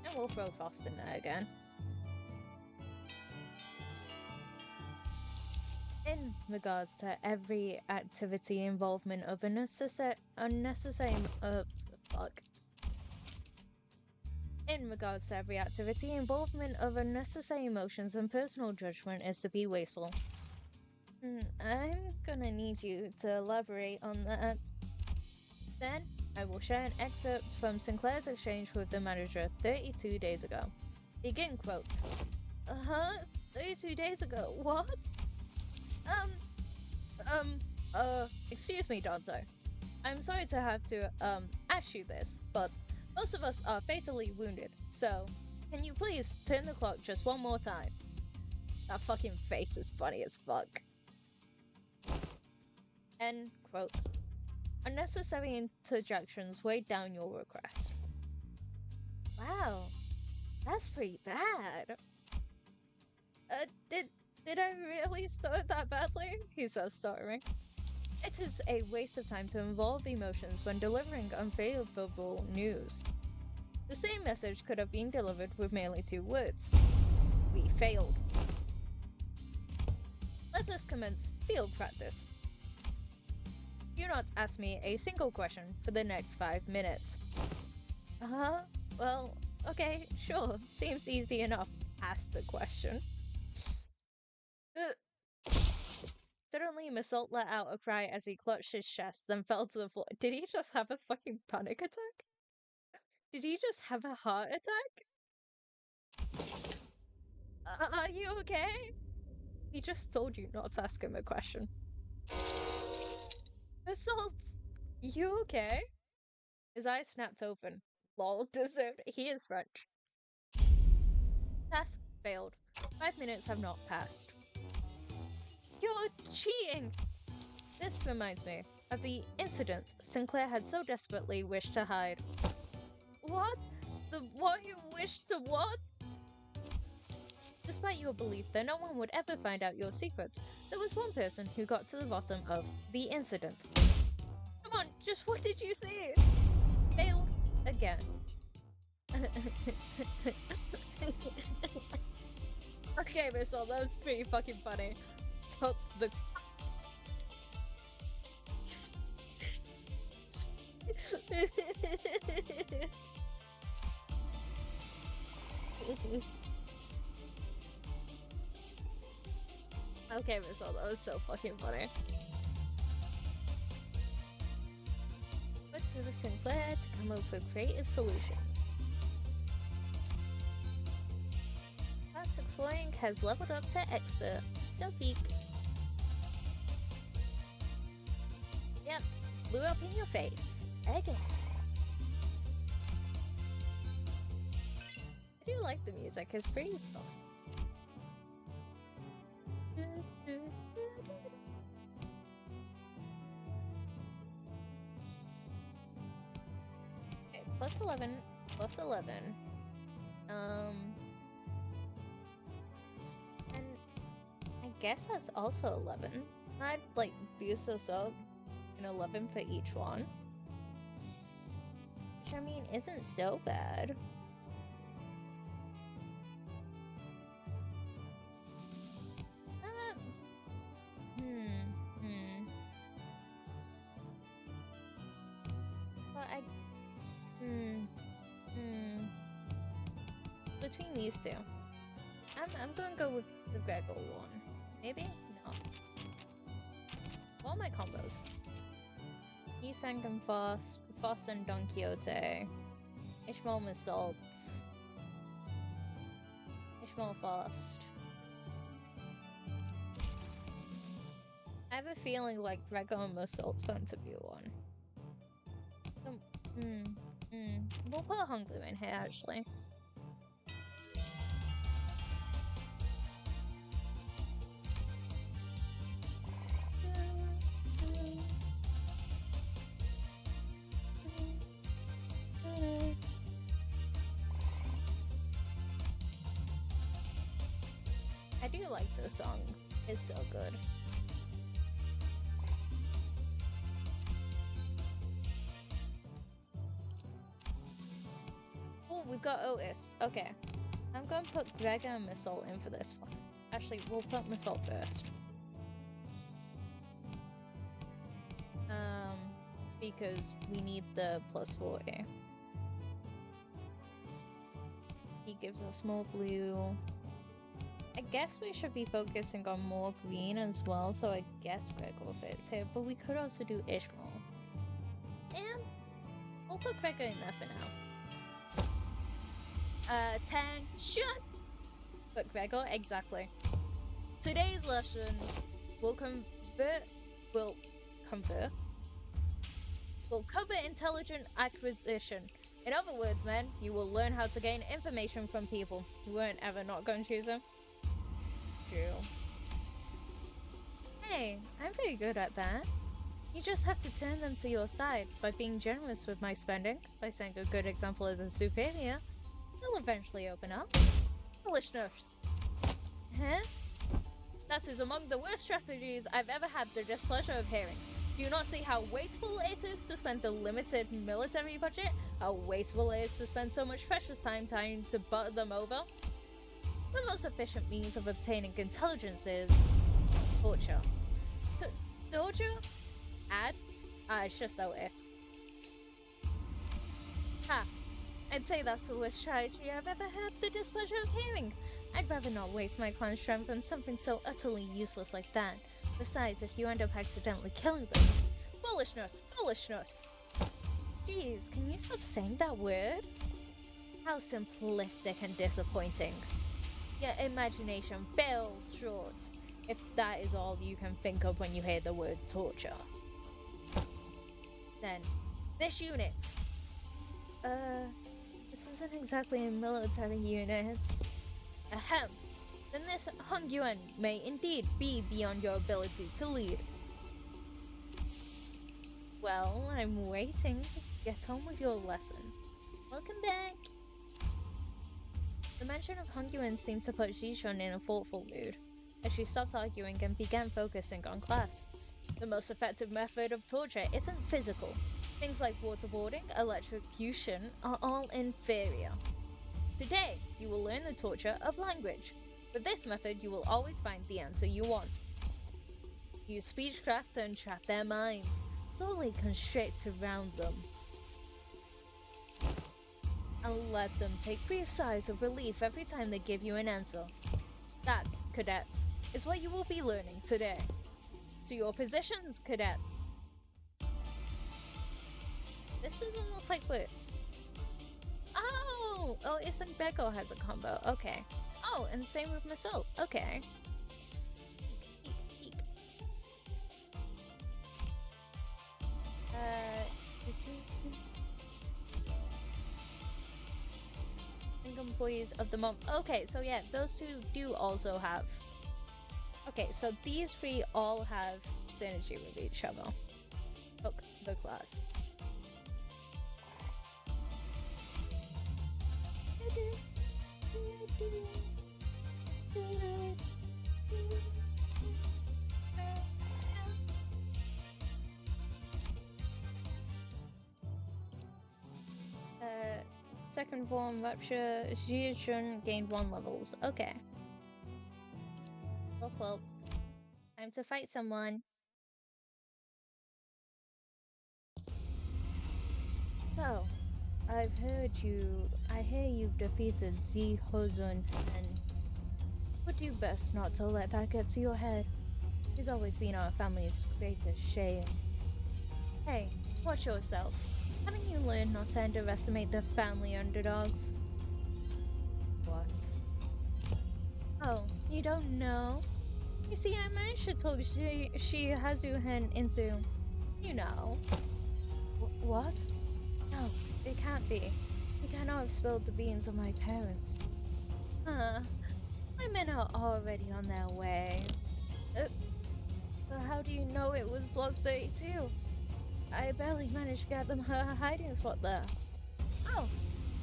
And we'll throw Frost in there again. In regards to every activity involvement of In regards to every activity, involvement of unnecessary emotions and personal judgment is to be wasteful. I'm gonna need you to elaborate on that. Then, I will share an excerpt from Sinclair's exchange with the manager 32 days ago. Begin quote. 32 days ago, what? Excuse me, Dante. I'm sorry to have to, ask you this, but most of us are fatally wounded, so can you please turn the clock just one more time? That fucking face is funny as fuck. End quote. Unnecessary interjections weighed down your request. Wow, that's pretty bad. Did I really start that badly? He says, stuttering. It is a waste of time to involve emotions when delivering unfavorable news. The same message could have been delivered with merely 2 words. We failed. Let us commence field practice. Do not ask me a single question for the next 5 minutes. Well, okay, sure, seems easy enough. Ask the question. Suddenly, Massault let out a cry as he clutched his chest, then fell to the floor. Did he just have a fucking panic attack? Did he just have a heart attack? Are you okay? He just told you not to ask him a question. Massault, you okay? His eyes snapped open. Lol, deserved. He is French. Task failed. 5 minutes have not passed. You're cheating! This reminds me of the incident Sinclair had so desperately wished to hide. What? The what you wished to what? Despite your belief that no one would ever find out your secrets, there was one person who got to the bottom of the incident. Come on, just what did you say? Failed again. Okay, Missile, that was pretty fucking funny. Took the... Okay, Missile, that was so fucking funny. But to the Sinclair to come up with creative solutions. Class Exploring has leveled up to expert, so peak. Yep, blew up in your face. Again. I do like the music, it's pretty fun. Okay, plus 11, plus 11. And I guess that's also 11. I'd like boost us up in 11 for each one. Which I mean isn't so bad. But between these two, I'm gonna go with the Gregor one. Maybe? No. What are my combos? Isang and Foss, Foss and Don Quixote, Ishmael Massault, Ishmael Foss. I have a feeling like Gregor and Massault's going to be one. We'll put Hunglu in here actually. I do like this song. It's so good. Oh, we've got Otis. Okay. I'm gonna put Gregor and Massault in for this one. Actually, we'll put Massault first. Because we need the plus 40. He gives us more blue. I guess we should be focusing on more green as well, so I guess Gregor fits here, but we could also do Ishmael. And we'll put Gregor in there for now. Attention! But Gregor, exactly. Today's lesson will cover intelligent acquisition. In other words, man, you will learn how to gain information from people. You weren't ever not going to choose them. True. Hey, I'm very good at that. You just have to turn them to your side by being generous with my spending, by setting a good example as a superior. They'll eventually open up. Foolishness. Huh? That is among the worst strategies I've ever had the displeasure of hearing. Do you not see how wasteful it is to spend the limited military budget? How wasteful it is to spend so much precious time trying to butter them over? The most efficient means of obtaining intelligence is... torture. Torture? It's just Otis. Ha! I'd say that's the worst strategy I've ever had the displeasure of hearing. I'd rather not waste my clan's strength on something so utterly useless like that. Besides, if you end up accidentally killing them... Foolishness! Foolishness! Jeez, can you stop saying that word? How simplistic and disappointing. Your imagination fails short, if that is all you can think of when you hear the word torture. Then, this unit. This isn't exactly a military unit. Ahem. Then this Hung Yuan may indeed be beyond your ability to lead. I'm waiting. Get on with your lesson. Welcome back. The mention of Hongyuan seemed to put Jishun in a thoughtful mood, as she stopped arguing and began focusing on class. The most effective method of torture isn't physical. Things like waterboarding, electrocution are all inferior. Today, you will learn the torture of language. With this method, you will always find the answer you want. Use speechcraft to entrap their minds, slowly constrict around them. And let them take brief sighs of relief every time they give you an answer. That, cadets, is what you will be learning today. To your positions, cadets! This doesn't look like words. Oh, it's like Gregor has a combo. Okay. Oh, and same with myself. Okay. Eek. Employees of the month. Okay, so yeah, those two do also have. Okay, so these three all have synergy with each other. Hook the class. Second form Rapture, Jijun gained 1 levels. Okay. Well, time to fight someone. So, I hear you've defeated Z Hozun, and would do best not to let that get to your head. He's always been our family's greatest shame. Hey, watch yourself. Haven't you learned not to underestimate the family underdogs? What? Oh, you don't know? You see, I managed to talk Shihazuhen into, you know. What? No, it can't be. He cannot have spilled the beans on my parents. My men are already on their way. But how do you know it was Block 32? I barely managed to get them her hiding spot there. Oh,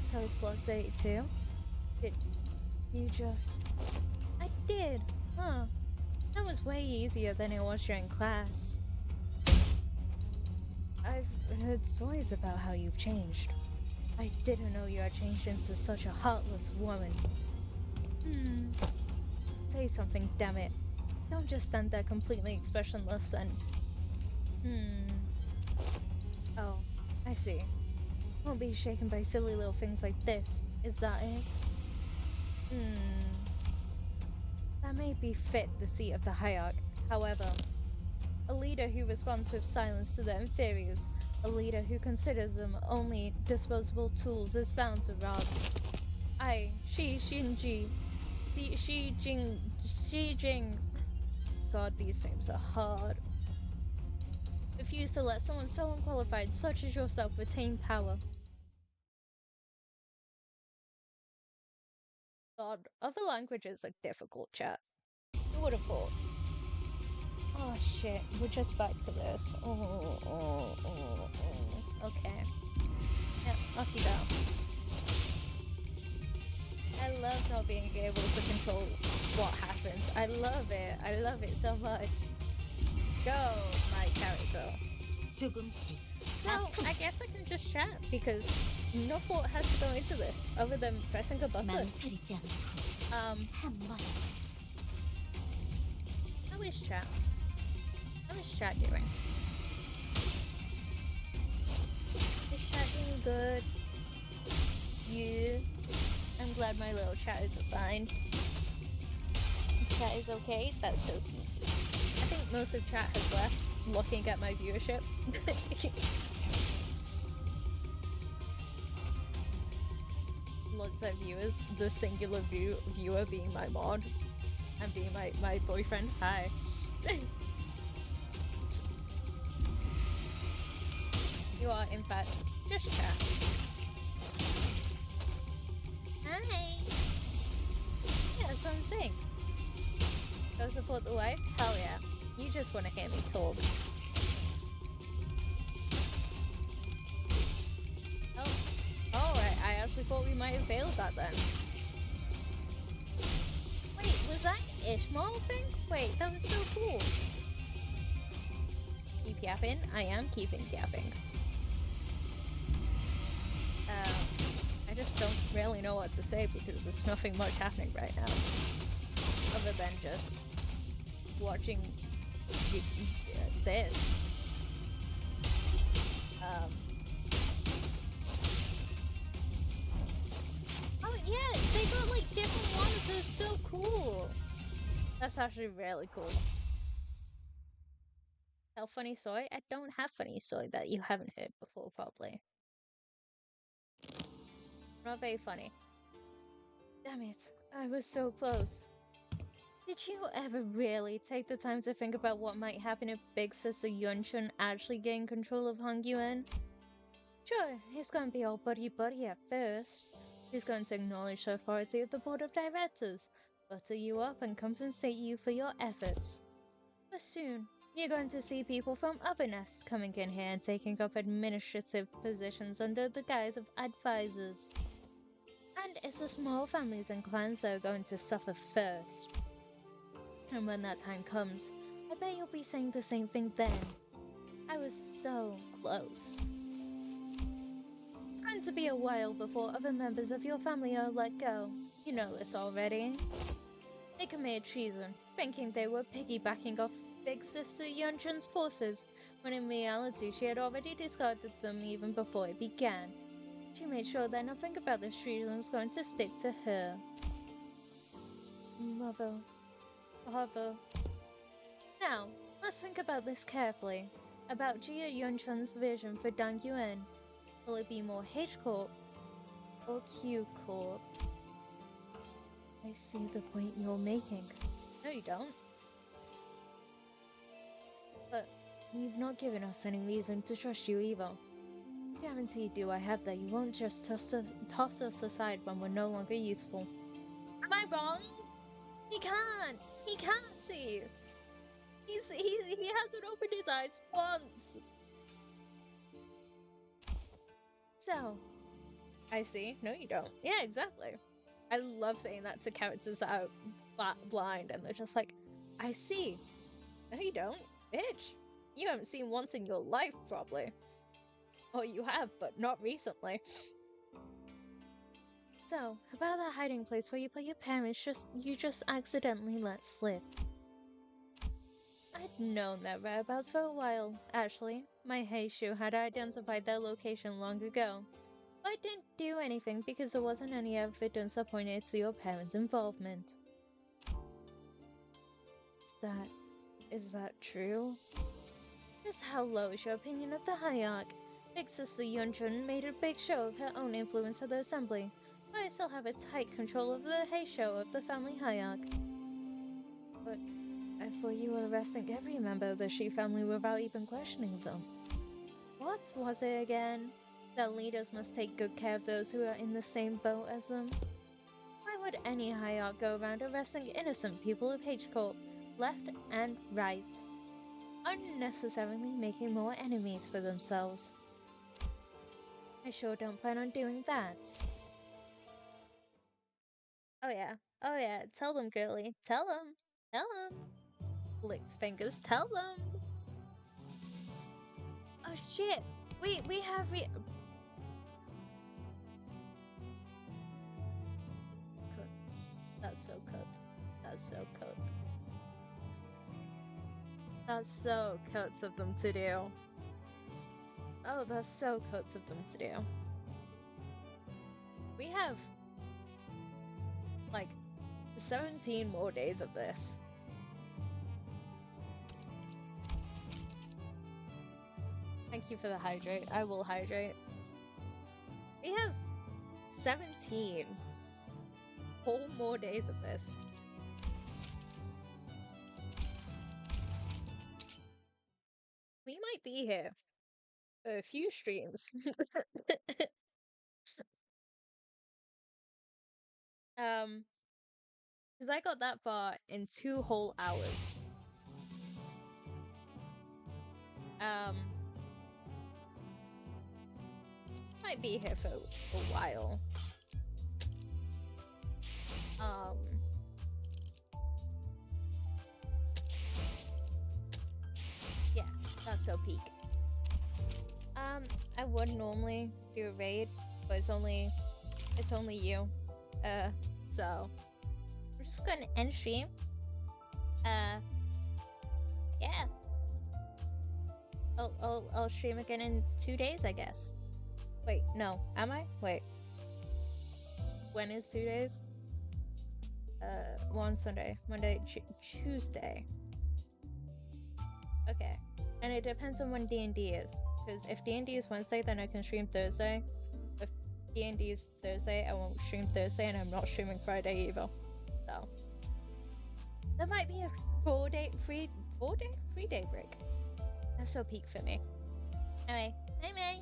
so it's Block 32? Did you just... I did, huh? That was way easier than it was during class. I've heard stories about how you've changed. I didn't know you had changed into such a heartless woman. Say something, damn it. Don't just stand there completely expressionless and... Oh, I see. Won't be shaken by silly little things like this, is that it? That may befit the seat of the hierarch. However, a leader who responds with silence to their inferiors, a leader who considers them only disposable tools, is bound to rot. Shi Jing. God, these names are hard. Refuse to let someone so unqualified, such as yourself, retain power. God, other languages are difficult, chat. Who would have thought? Oh shit, we're just back to this. Okay. Yeah, off you go. I love not being able to control what happens. I love it so much. Go, my character. So, I guess I can just chat, because no thought has to go into this, other than pressing a button. How is chat? How is chat doing? Is chat doing good? You? I'm glad my little chat is fine. Chat is okay? That's so geeky. I think most of chat has left, looking at my viewership. Looks at viewers, the singular viewer being my mod, and being my boyfriend. Hi. You are, in fact, just chat. Hi! Yeah, that's what I'm saying. Go support the wife? Hell yeah. You just want to hear me talk. actually thought we might have failed that then. Wait, was that an Ishmael thing? Wait, that was so cool. Keep yapping? I am keeping yapping. I just don't really know what to say because there's nothing much happening right now. Other than just watching this. Oh yeah, they got like different ones. It's so cool. That's actually really cool. Tell funny story? I don't have funny story that you haven't heard before, probably. Not very funny. Damn it, I was so close. Did you ever really take the time to think about what might happen if Big Sister Yunchun actually gained control of Hong Yuan? Sure, he's going to be all buddy-buddy at first. He's going to acknowledge the authority of the board of directors, butter you up and compensate you for your efforts. But soon, you're going to see people from other nests coming in here and taking up administrative positions under the guise of advisors. And it's the small families and clans that are going to suffer first. And when that time comes, I bet you'll be saying the same thing then. I was so close. It's going to be a while before other members of your family are let go. You know this already. They committed treason, thinking they were piggybacking off Big Sister Yunchun's forces, when in reality she had already discarded them even before it began. She made sure that nothing about this treason was going to stick to her. Mother. Father. Now, let's think about this carefully. About Jia Yunchun's vision for Dang Yuan. Will it be more H Corp or Q Corp? I see the point you're making. No, you don't. But you've not given us any reason to trust you either. Guarantee do I have that you won't just toss us aside when we're no longer useful. Am I wrong? He can't! He can't see! He hasn't opened his eyes once! So, I see. No, you don't. Yeah, exactly. I love saying that to characters that are blind and they're just like, I see. No, you don't. Bitch. You haven't seen once in your life, probably. Or you have, but not recently. So, about that hiding place where you put your parents you just accidentally let slip. I'd known their whereabouts for a while, actually. My Heishu had identified their location long ago. But I didn't do anything because there wasn't any evidence that pointed to your parents' involvement. Is that true? Just how low is your opinion of the Hierarch? Big Sister Yunchun made a big show of her own influence at the assembly, but I still have a tight control of the Heisho of the family Hierarch. But I thought you were arresting every member of the Shi family without even questioning them. What was it again? That leaders must take good care of those who are in the same boat as them? Why would any Hierarch go around arresting innocent people of H-Corp, left and right, unnecessarily making more enemies for themselves? I sure don't plan on doing that. Oh yeah, tell them, girly, tell them. Licked fingers, tell them. Oh shit, we have That's so cut. That's so cut. That's so cut of them to do. Oh, that's so cut of them to do. We have like 17 more days of this. Thank you for the hydrate. I will hydrate. We have 17 whole more days of this. We might be here for a few streams. Because I got that far in 2 whole hours. Might be here for a while. Yeah, that's so peak. I would normally do a raid, but it's only you. So I'm just gonna end stream. Yeah. I'll stream again in 2 days, I guess. Wait, no, am I? Wait. When is 2 days? One Sunday, Monday, Tuesday. Okay. And it depends on when D&D is. Because if D&D is Wednesday, then I can stream Thursday. If D&D is Thursday, I won't stream Thursday, and I'm not streaming Friday either. So there might be a 3-day break. That's so peak for me. Anyway, bye.